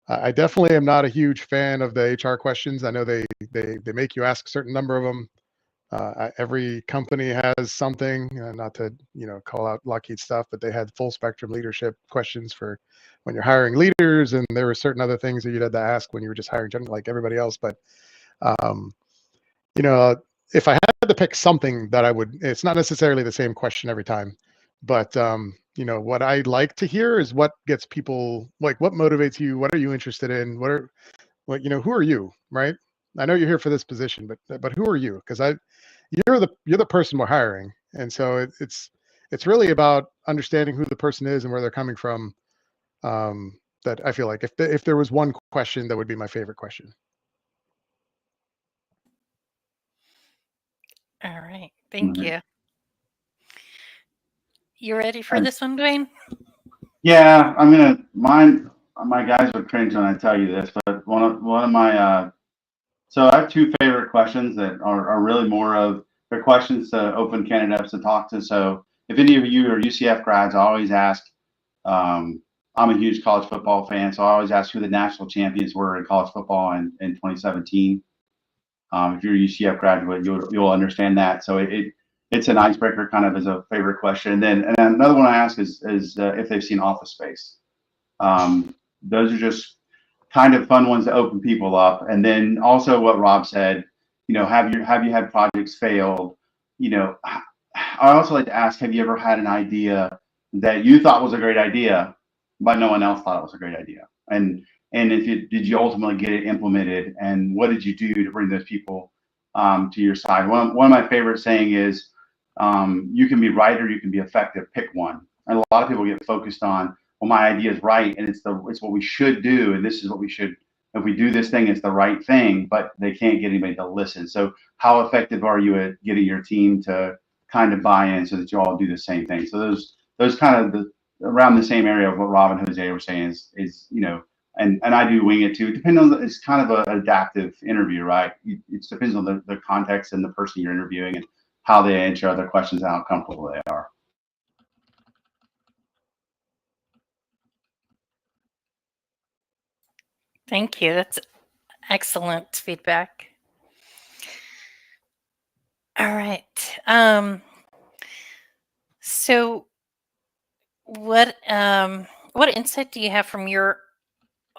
I definitely am not a huge fan of the HR questions. I know they make you ask a certain number of them. Every company has something, not to call out Lockheed stuff, but they had full spectrum leadership questions for when you're hiring leaders, and there were certain other things that you had to ask when you were just hiring general, like everybody else. But um, you know, if I had to pick something that I would, it's not necessarily the same question every time, but what I like to hear is what gets people, like, what motivates you, what are you interested in, who are you, right? I know you're here for this position, but who are you? Because you're the person we're hiring, and so it's really about understanding who the person is and where they're coming from. That I feel like if there was one question, that would be my favorite question. All right. Thank Mhm. you. You ready for this one, Dwayne? Yeah, I'm gonna mine. My guys would cringe when I tell you this, but one of my so I have two favorite questions that are really more of, they're questions to open candidates to talk to. So if any of you are UCF grads, I always ask. I'm a huge college football fan, so I always ask who the national champions were in college football in 2017. If you're a UCF graduate, you'll understand that. So it's an icebreaker, kind of as a favorite question. And then another one I ask is if they've seen Office Space. Those are just kind of fun ones to open people up. And then also what Rob said, have you had projects failed? I also like to ask, have you ever had an idea that you thought was a great idea, but no one else thought it was a great idea? And if did you ultimately get it implemented? And what did you do to bring those people to your side? One of my favorite saying is, you can be right or you can be effective. Pick one. And a lot of people get focused on, well, my idea is right, and it's what we should do, and this is what we should. If we do this thing, it's the right thing, but they can't get anybody to listen. So, how effective are you at getting your team to kind of buy in so that you all do the same thing? So those kind of around the same area of what Rob and Jose were saying is and I do wing it too. Depending on it's kind of an adaptive interview, right? It depends on the context and the person you're interviewing and how they answer other questions and how comfortable they are. Thank you. That's excellent feedback. All right. So what insight do you have from your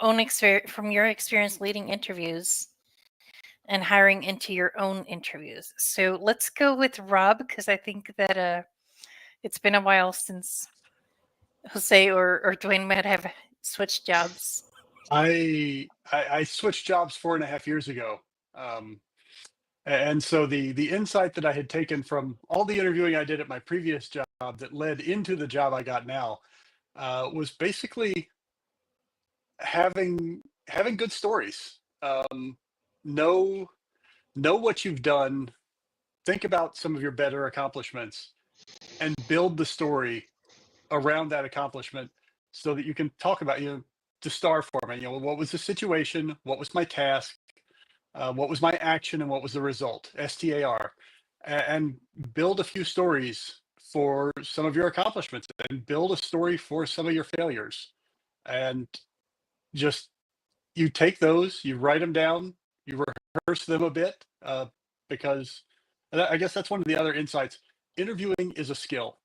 own experience leading interviews and hiring into your own interviews? So let's go with Rob, because I think that it's been a while since Jose or Dwayne might have switched jobs. I switched jobs 4.5 years ago. And so the insight that I had taken from all the interviewing I did at my previous job that led into the job I got now was basically having good stories. Know know what you've done. Think about some of your better accomplishments, and build the story around that accomplishment so that you can talk about the star format. What was the situation? What was my task? What was my action and what was the result? STAR. And build a few stories for some of your accomplishments and build a story for some of your failures. And just you take those, you write them down, you rehearse them a bit, because I guess that's one of the other insights. Interviewing is a skill,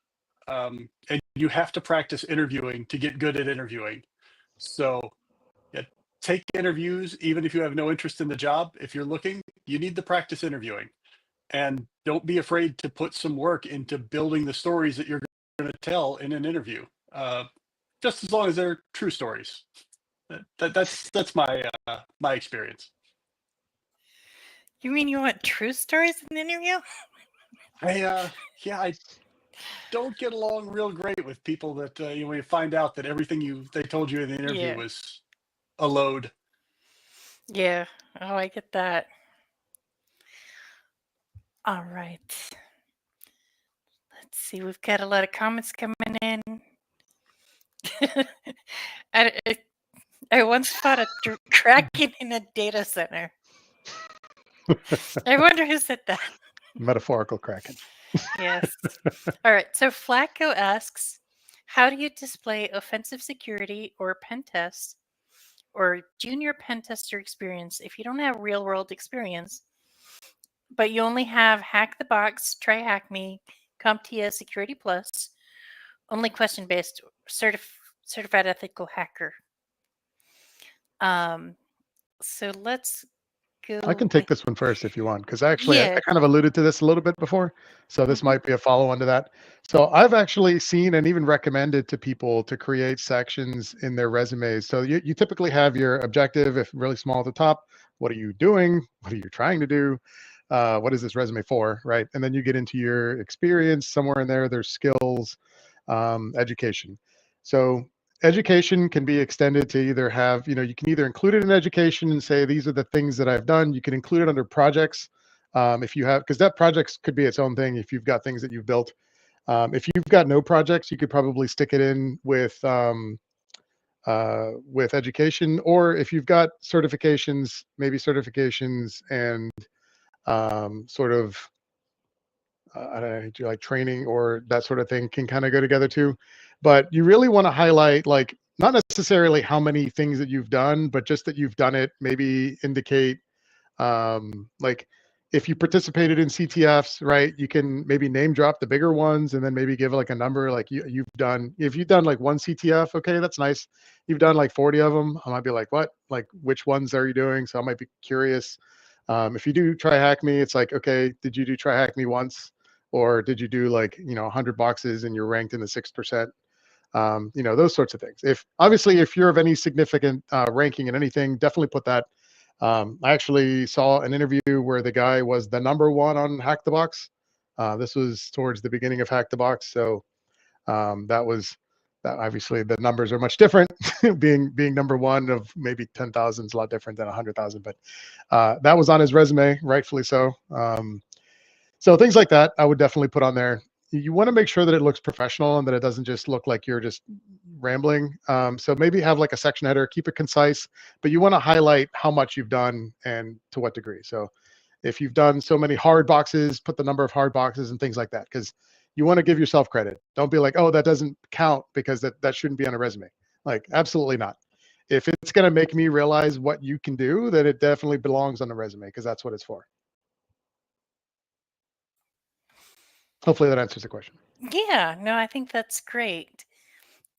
and you have to practice interviewing to get good at interviewing. So yeah, take interviews, even if you have no interest in the job. If you're looking, you need to practice interviewing, and don't be afraid to put some work into building the stories that you're going to tell in an interview. Just as long as they're true stories. That's my experience. You mean you want true stories in the interview? I don't get along real great with people that when you find out that everything they told you in the interview was a load. Yeah. Oh, I get that. All right. Let's see. We've got a lot of comments coming in. I once fought a kraken in a data center. I wonder who said that. Metaphorical kraken. Yes. All right. So Flacco asks, how do you display offensive security or pen test or junior pen tester experience if you don't have real world experience, but you only have Hack the Box, Try Hack Me, CompTIA Security Plus, only question based, certified ethical hacker? So let's go. I can take this one first if you want, because actually I Yeah. kind of alluded to this a little bit before. So this might be a follow-on to that. So I've actually seen and even recommended to people to create sections in their resumes. So you typically have your objective, if really small at the top. What are you doing? What are you trying to do? What is this resume for, right? And then you get into your experience. Somewhere in there, there's skills, education. So education can be extended to either have, you can either include it in education and say, these are the things that I've done. You can include it under projects. If you have, because that projects could be its own thing. If you've got things that you've built, if you've got no projects, you could probably stick it in with education, or if you've got certifications, maybe certifications and sort of I don't know, do like training or that sort of thing can kind of go together too. But you really want to highlight, like, not necessarily how many things that you've done, but just that you've done it. Maybe indicate, like, if you participated in CTFs, right? You can maybe name drop the bigger ones and then maybe give like a number, like if you've done like one CTF, okay, that's nice. You've done like 40 of them. I might be like, what? Like, which ones are you doing? So I might be curious. If you do Try Hack Me, it's like, okay, did you do Try Hack Me once? Or did you do like 100 boxes and you're ranked in the 6%? Those sorts of things. If you're of any significant ranking in anything, definitely put that. I actually saw an interview where the guy was the number one on Hack the Box. This was towards the beginning of Hack the Box, so that obviously the numbers are much different. being number one of maybe 10,000 is a lot different than 100,000, but that was on his resume, rightfully so. So things like that, I would definitely put on there. You want to make sure that it looks professional and that it doesn't just look like you're just rambling. So maybe have like a section header, keep it concise, but you want to highlight how much you've done and to what degree. So if you've done so many hard boxes, put the number of hard boxes and things like that, because you want to give yourself credit. Don't be like, oh, that doesn't count because that shouldn't be on a resume. Like, absolutely not. If it's going to make me realize what you can do, then it definitely belongs on the resume, because that's what it's for. hopefully that answers the question. Yeah, no, I think that's great.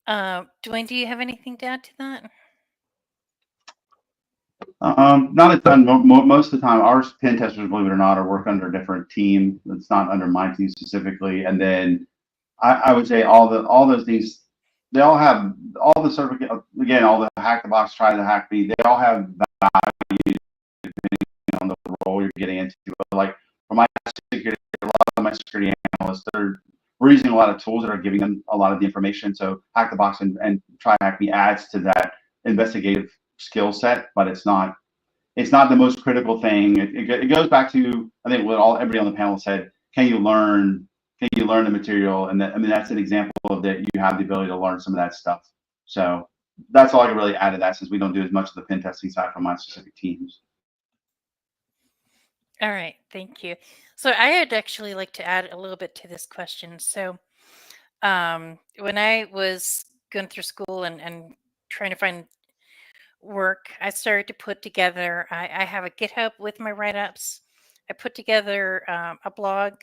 Dwayne, do you have anything to add to that? Not a ton. Most of the time, our pen testers, believe it or not, are work under a different team. It's not under my team specifically. And then I would say all those things, they all have all the certificate. Again, all the hack the box, try the hack me. They all have value depending on the role you're getting into. But like for my security, a lot of my security analysts, we're using a lot of tools that are giving them a lot of the information. So hack the box and try hack me adds to that investigative skill set, but it's not the most critical thing. It goes back to, I think, what everybody on the panel said. Can you learn the material? And that, I mean, that's an example of that. You have the ability to learn some of that stuff. So that's all I can really add to that, since we don't do as much of the pen testing side from my specific teams. All right, thank you. So I'd actually like to add a little bit to this question. So when I was going through school and trying to find work, I started to put together, I have a GitHub with my write-ups. I put together a blog,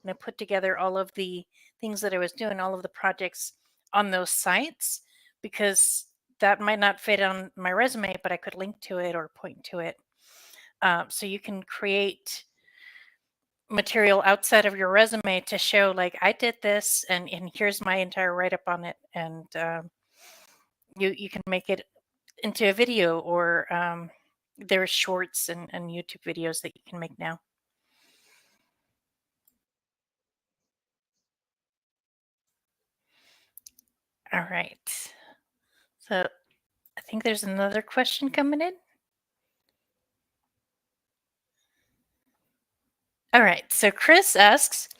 and I put together all of the things that I was doing, all of the projects on those sites, because that might not fit on my resume, but I could link to it or point to it. So you can create material outside of your resume to show, like, I did this, and here's my entire write-up on it. And you can make it into a video, or there are shorts and YouTube videos that you can make now. All right. So I think there's another question coming in. All right. So Chris asks,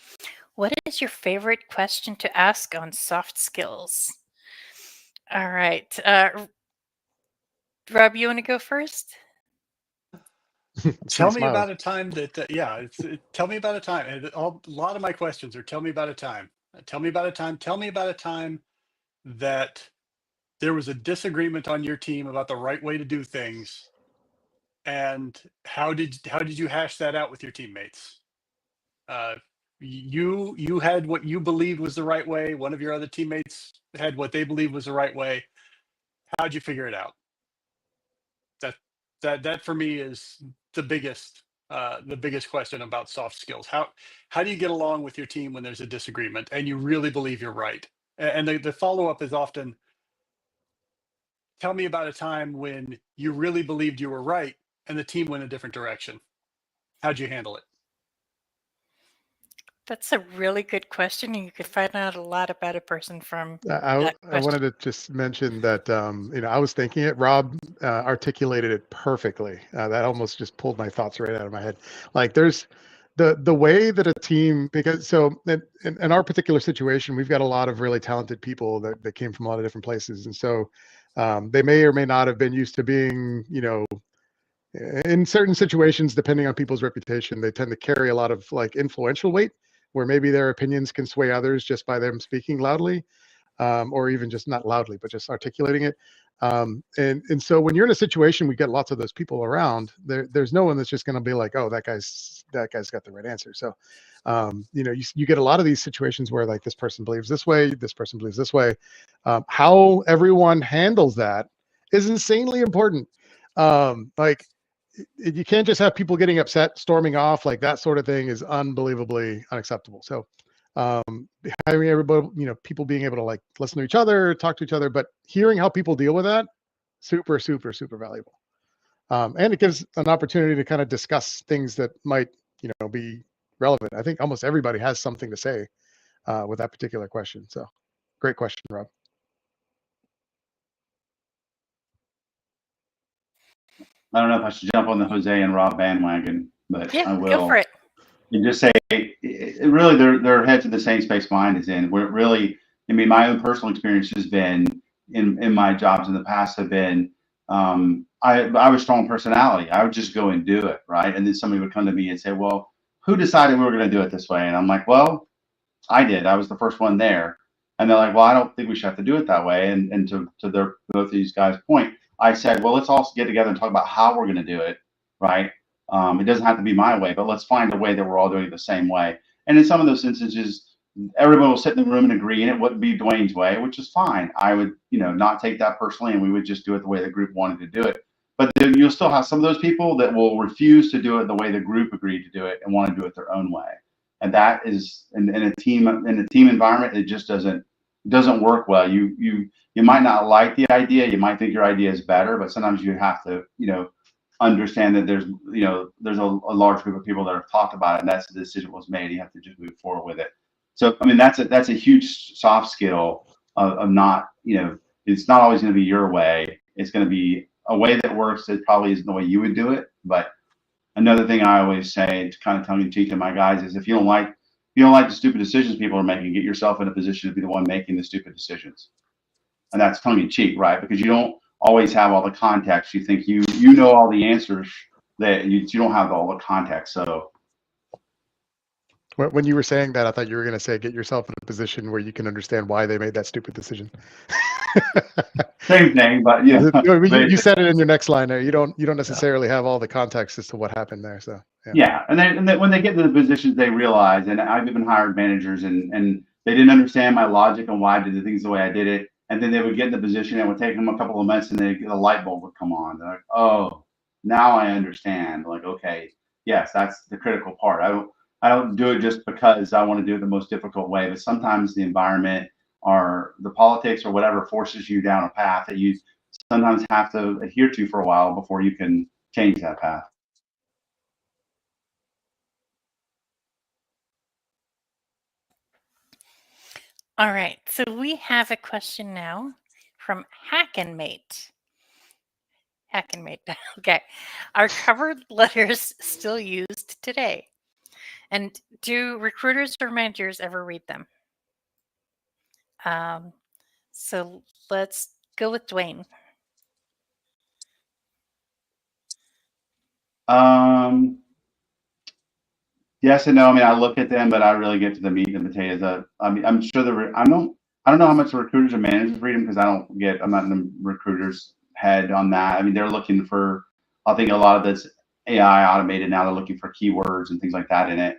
what is your favorite question to ask on soft skills? All right. Rob, you want to go first? Tell me about a time that, tell me about a time. And a lot of my questions are tell me about a time. Tell me about a time. Tell me about a time that there was a disagreement on your team about the right way to do things. And how did you hash that out with your teammates? You had what you believed was the right way. One of your other teammates had what they believed was the right way. How'd you figure it out? That for me is the biggest question about soft skills. How do you get along with your team when there's a disagreement and you really believe you're right? And the follow-up is often, tell me about a time when you really believed you were right and the team went a different direction. How'd you handle it? That's a really good question, and you could find out a lot about a person from I wanted to just mention that I was thinking it. Rob articulated it perfectly. That almost just pulled my thoughts right out of my head. Like there's the way that a team, because so in our particular situation, we've got a lot of really talented people that came from a lot of different places, and so they may or may not have been used to being, in certain situations, depending on people's reputation, they tend to carry a lot of like influential weight, where maybe their opinions can sway others just by them speaking loudly, or even just not loudly, but just articulating it. And so when you're in a situation, we get lots of those people around. There's no one that's just going to be like, oh, that guy's got the right answer. So, you get a lot of these situations where like this person believes this way, this person believes this way. How everyone handles that is insanely important. You can't just have people getting upset, storming off, like that sort of thing is unbelievably unacceptable. So having everybody, people being able to like listen to each other, talk to each other, but hearing how people deal with that, super, super, super valuable. And it gives an opportunity to kind of discuss things that might, be relevant. I think almost everybody has something to say with that particular question. So great question, Rob. I don't know if I should jump on the Jose and Rob bandwagon, but Yeah, I will. go for it. And just say, really, their heads in the same space mine is in. We're really, I mean, my own personal experience has been in my jobs in the past have been, I have a strong personality. I would just go and do it, right? And then somebody would come to me and say, well, who decided we were going to do it this way? And I'm like, well, I did. I was the first one there. And they're like, well, I don't think we should have to do it that way. And to both of these guys' point, I said, well, let's all get together and talk about how we're going to do it, right? It doesn't have to be my way, but let's find a way that we're all doing it the same way. And in some of those instances, everyone will sit in the room and agree, and it wouldn't be Dwayne's way, which is fine. I would, not take that personally, and we would just do it the way the group wanted to do it. But then you'll still have some of those people that will refuse to do it the way the group agreed to do it and want to do it their own way. And that is in a team environment, it just doesn't work well. You might not like the idea, you might think your idea is better, but sometimes you have to, understand that there's a large group of people that have talked about it, and that's the decision was made. You have to just move forward with it. So I mean, that's a huge soft skill of not, it's not always going to be your way. It's going to be a way that works. It probably isn't the way you would do it. But another thing I always say, to kind of tongue in cheek to my guys, is if you don't like the stupid decisions people are making, get yourself in a position to be the one making the stupid decisions. And that's tongue in cheek, right? Because you don't always have all the context. You think you know all the answers, that you don't have all the context. So when you were saying that, I thought you were going to say, get yourself in a position where you can understand why they made that stupid decision. Same thing, but yeah. You said it in your next line there. You don't necessarily have all the context as to what happened there. So yeah. And then when they get to the positions, they realize, and I've even hired managers and they didn't understand my logic and why I did the things the way I did it. And then they would get in the position, it would take them a couple of minutes, and the light bulb would come on. They're like, oh, now I understand. Like, okay, yes, that's the critical part. I don't do it just because I want to do it the most difficult way, but sometimes the environment or the politics or whatever forces you down a path that you sometimes have to adhere to for a while before you can change that path. All right, so we have a question now from Hackenmate. Okay. Are cover letters still used today? And do recruiters or managers ever read them? So let's go with Dwayne. Yes and no. I mean, I look at them, but I really get to the meat and potatoes. I mean, I'm sure I don't know how much the recruiters or managers read them, because I'm not in the recruiter's head on that. I mean, they're looking for, I think a lot of this AI automated now, they're looking for keywords and things like that in it.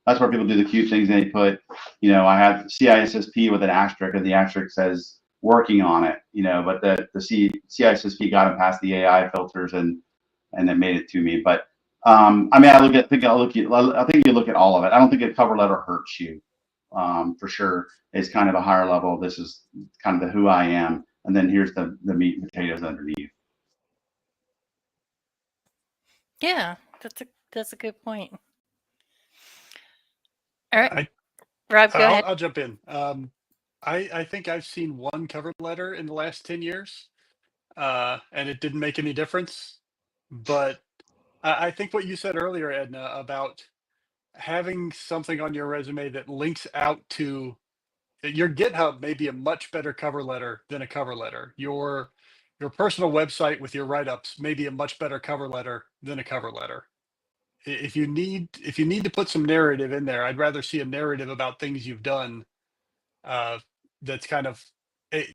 That's where people do the cute things. And they put, I have CISSP with an asterisk, and the asterisk says working on it, but the CISSP got them past the AI filters and it made it to me. But I mean, I think you look at all of it. I don't think a cover letter hurts you. For sure, it's kind of a higher level. This is kind of the who I am, and then here's the meat and potatoes underneath. Yeah, that's a good point. All right, Rob, go ahead. I'll jump in. I think I've seen one cover letter in the last 10 years, and it didn't make any difference. But I think what you said earlier, Edna, about having something on your resume that links out to your GitHub may be a much better cover letter than a cover letter. Your personal website with your write-ups may be a much better cover letter than a cover letter. If you need to put some narrative in there, I'd rather see a narrative about things you've done. That's kind of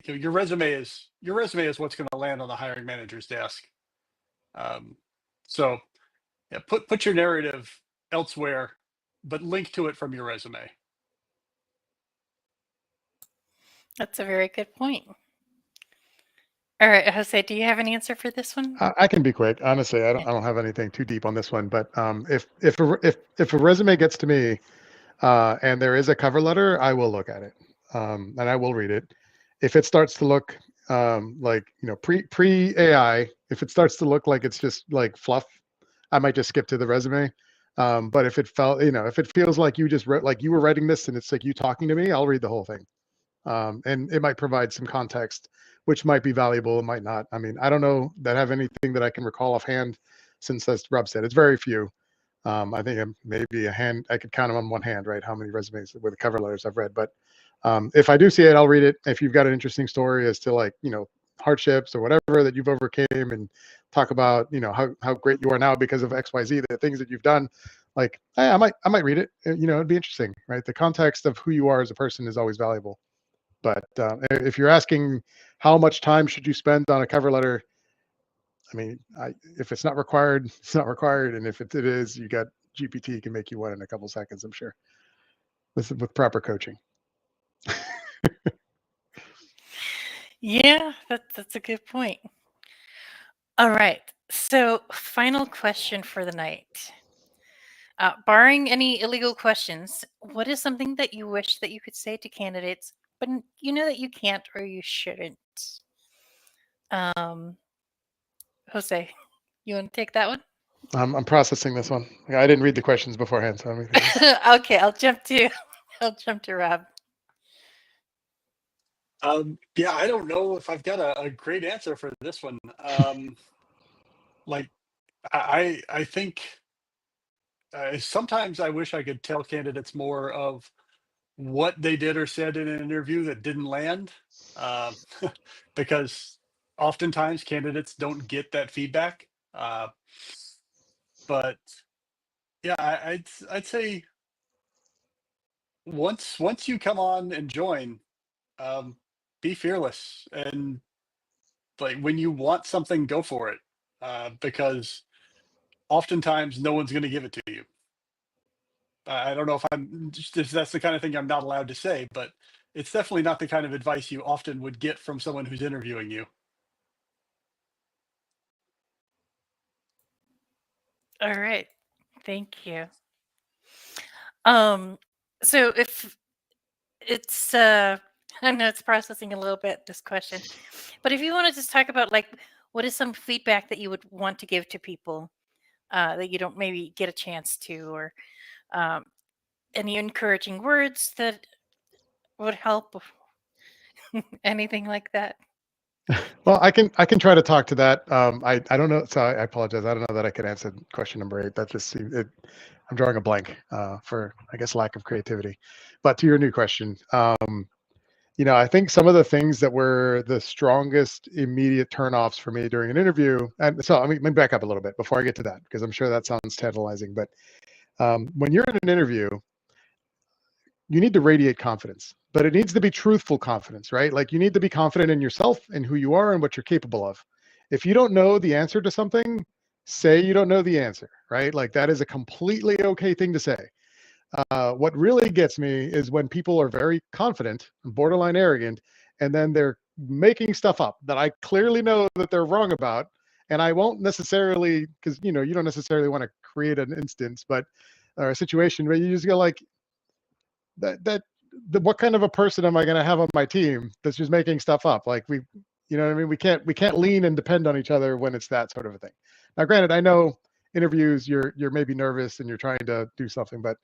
your resume is what's going to land on the hiring manager's desk. So yeah, put your narrative elsewhere, but link to it from your resume. That's a very good point. All right, Jose, do you have an answer for this one? I can be quick. Honestly, I don't have anything too deep on this one. But if a resume gets to me and there is a cover letter, I will look at it and I will read it. If it starts to look like pre AI, if it starts to look like it's just like fluff, I might just skip to the resume. But if it if it feels like you just wrote, like you were writing this and it's like you talking to me, I'll read the whole thing. And it might provide some context, which might be valuable, it might not. I mean, I don't know that I have anything that I can recall offhand, since, as Rob said, it's very few. I think maybe I could count them on one hand, right? How many resumes with cover letters I've read. But if I do see it, I'll read it. If you've got an interesting story as to, like, hardships or whatever that you've overcame, and talk about, how great you are now because of XYZ, the things that you've done, like, I might read it. It'd be interesting, right? The context of who you are as a person is always valuable. But if you're asking how much time should you spend on a cover letter, I mean, if it's not required, it's not required. And if it is, you got GPT can make you one in a couple seconds, I'm sure. with proper coaching. Yeah, that's a good point. All right. So, final question for the night. Barring any illegal questions, what is something that you wish that you could say to candidates, but you know that you can't or you shouldn't? Um, Jose, you want to take that one? I'm processing this one. I didn't read the questions beforehand, so Okay, I'll jump to Rob. Yeah, I don't know if I've got a great answer for this one. Like, I think sometimes I wish I could tell candidates more of what they did or said in an interview that didn't land, uh, because oftentimes candidates don't get that feedback. But yeah, I'd say once you come on and join, um, be fearless, and like when you want something, go for it, because oftentimes no one's going to give it to you. I don't know if if that's the kind of thing I'm not allowed to say, but it's definitely not the kind of advice you often would get from someone who's interviewing you. All right. Thank you. So if it's I know it's processing a little bit this question, but if you want to just talk about like what is some feedback that you would want to give to people that you don't maybe get a chance to, or um, any encouraging words that would help, anything like that. Well, I can try to talk to that. I don't know. So I apologize. I don't know that I could answer question number 8. That just seemed I'm drawing a blank for, I guess, lack of creativity. But to your new question, I think some of the things that were the strongest immediate turnoffs for me during an interview, and so let me back up a little bit before I get to that, because I'm sure that sounds tantalizing. But when you're in an interview, you need to radiate confidence, but it needs to be truthful confidence, right? Like you need to be confident in yourself and who you are and what you're capable of. If you don't know the answer to something, say you don't know the answer, right? Like that is a completely okay thing to say. What really gets me is when people are very confident, borderline arrogant, and then they're making stuff up that I clearly know that they're wrong about. And I won't necessarily, because you don't necessarily want to create an instance, but or a situation where you just go like, what kind of a person am I going to have on my team that's just making stuff up? Like you know what I mean? We can't lean and depend on each other when it's that sort of a thing. Now, granted, I know interviews, you're maybe nervous and you're trying to do something, but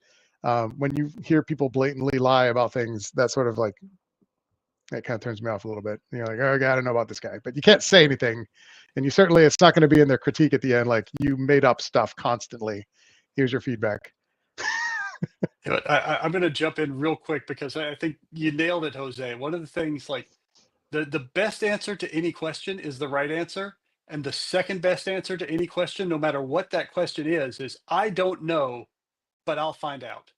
when you hear people blatantly lie about things, that sort of like, that kind of turns me off a little bit. Like, oh, I don't know about this guy, but you can't say anything. And you certainly, it's not going to be in their critique at the end, like you made up stuff constantly. Here's your feedback. Yeah, but I'm going to jump in real quick because I think you nailed it, Jose. One of the things, like the best answer to any question is the right answer. And the second best answer to any question, no matter what that question is I don't know, but I'll find out.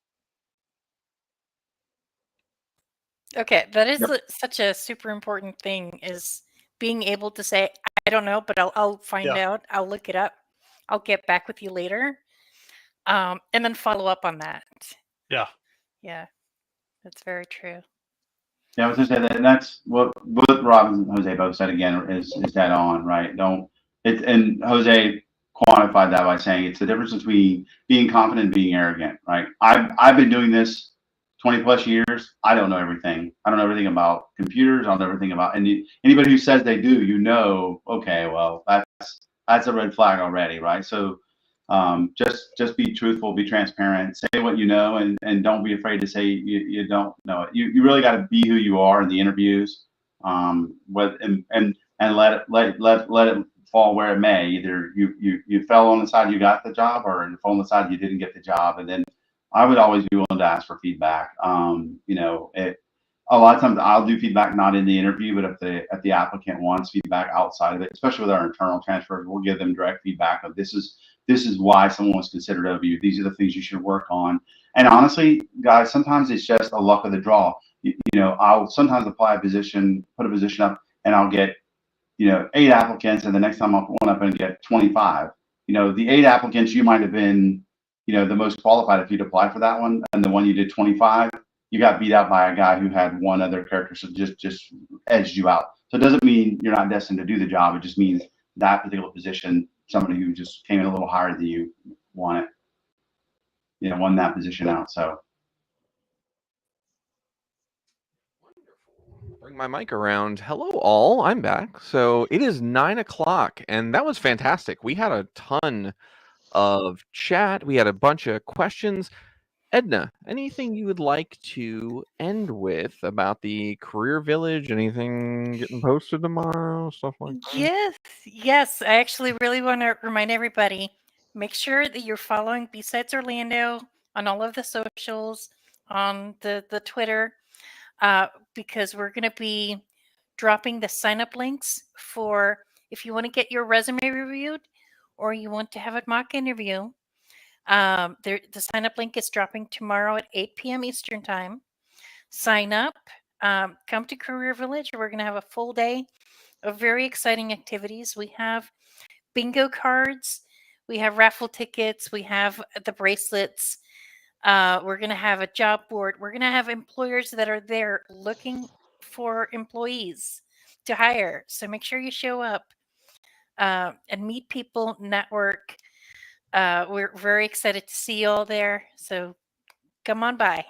Okay, that is Yep. such a super important thing, is being able to say, I don't know, but I'll find Yeah. out. I'll look it up. I'll get back with you later. And then follow up on that. Yeah. Yeah, that's very true. Yeah, I was gonna say that that's what Rob and Jose both said again is dead on, right? Don't it and Jose quantified that by saying it's the difference between being confident and being arrogant, right? I've been doing this 20 plus years. I don't know everything. I don't know everything about computers. I don't know everything about anybody who says they do, okay, well that's a red flag already, right? So just be truthful, be transparent, say what you know, and don't be afraid to say you don't know it. You really got to be who you are in the interviews, and let it fall where it may. Either you fell on the side you got the job, or you fell on the side you didn't get the job. And then I would always be willing to ask for feedback. A lot of times I'll do feedback not in the interview, but if the applicant wants feedback outside of it, especially with our internal transfers, we'll give them direct feedback of this is why someone was considered over you. These are the things you should work on. And honestly, guys, sometimes it's just a luck of the draw. I'll sometimes apply a position, put a position up, and I'll get 8 applicants, and the next time I'll put one up and get 25. The 8 applicants, you might have been the most qualified, if you'd apply for that one, and the one you did 25, you got beat out by a guy who had one other character, so just edged you out. So it doesn't mean you're not destined to do the job. It just means that particular position, somebody who just came in a little higher than you won it, won that position out. So. Bring my mic around. Hello, all. I'm back. So it is 9 o'clock, and that was fantastic. We had a ton of chat. We had a bunch of questions. Edna, anything you would like to end with about the Career Village? Anything getting posted tomorrow? Stuff like that? Yes. I actually really want to remind everybody, make sure that you're following BSides Orlando on all of the socials, on the Twitter, because we're going to be dropping the sign-up links for if you want to get your resume reviewed or you want to have a mock interview. The sign-up link is dropping tomorrow at 8 p.m. Eastern Time. Sign up. Come to Career Village. We're going to have a full day of very exciting activities. We have bingo cards. We have raffle tickets. We have the bracelets. We're going to have a job board. We're going to have employers that are there looking for employees to hire. So make sure you show up and meet people, network. We're very excited to see you all there. So come on by.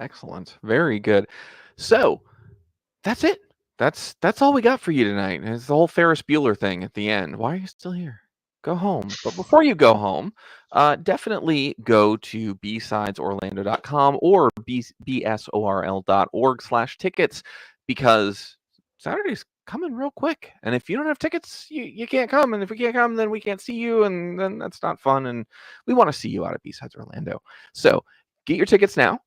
Excellent. Very good. So that's it. That's all we got for you tonight. It's the whole Ferris Bueller thing at the end. Why are you still here? Go home. But before you go home, definitely go to bsidesorlando.com or bsorl.org/tickets, because Saturday's coming real quick. And if you don't have tickets, you can't come. And if we can't come, then we can't see you. And then that's not fun. And we want to see you out at BSides Orlando. So get your tickets now.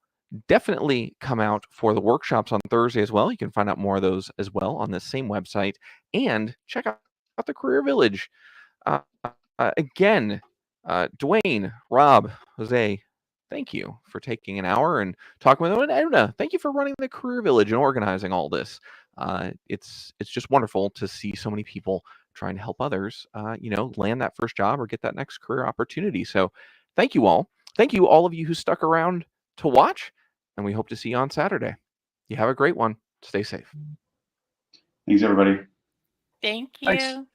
Definitely come out for the workshops on Thursday as well. You can find out more of those as well on this same website, and check out the Career Village. Again, Dwayne, Rob, Jose, thank you for taking an hour and talking with Edna. Thank you for running the Career Village and organizing all this. It's just wonderful to see so many people trying to help others, land that first job or get that next career opportunity. So thank you all. Thank you all of you who stuck around to watch, and we hope to see you on Saturday. You have a great one. Stay safe. Thanks, everybody. Thank you. Thanks.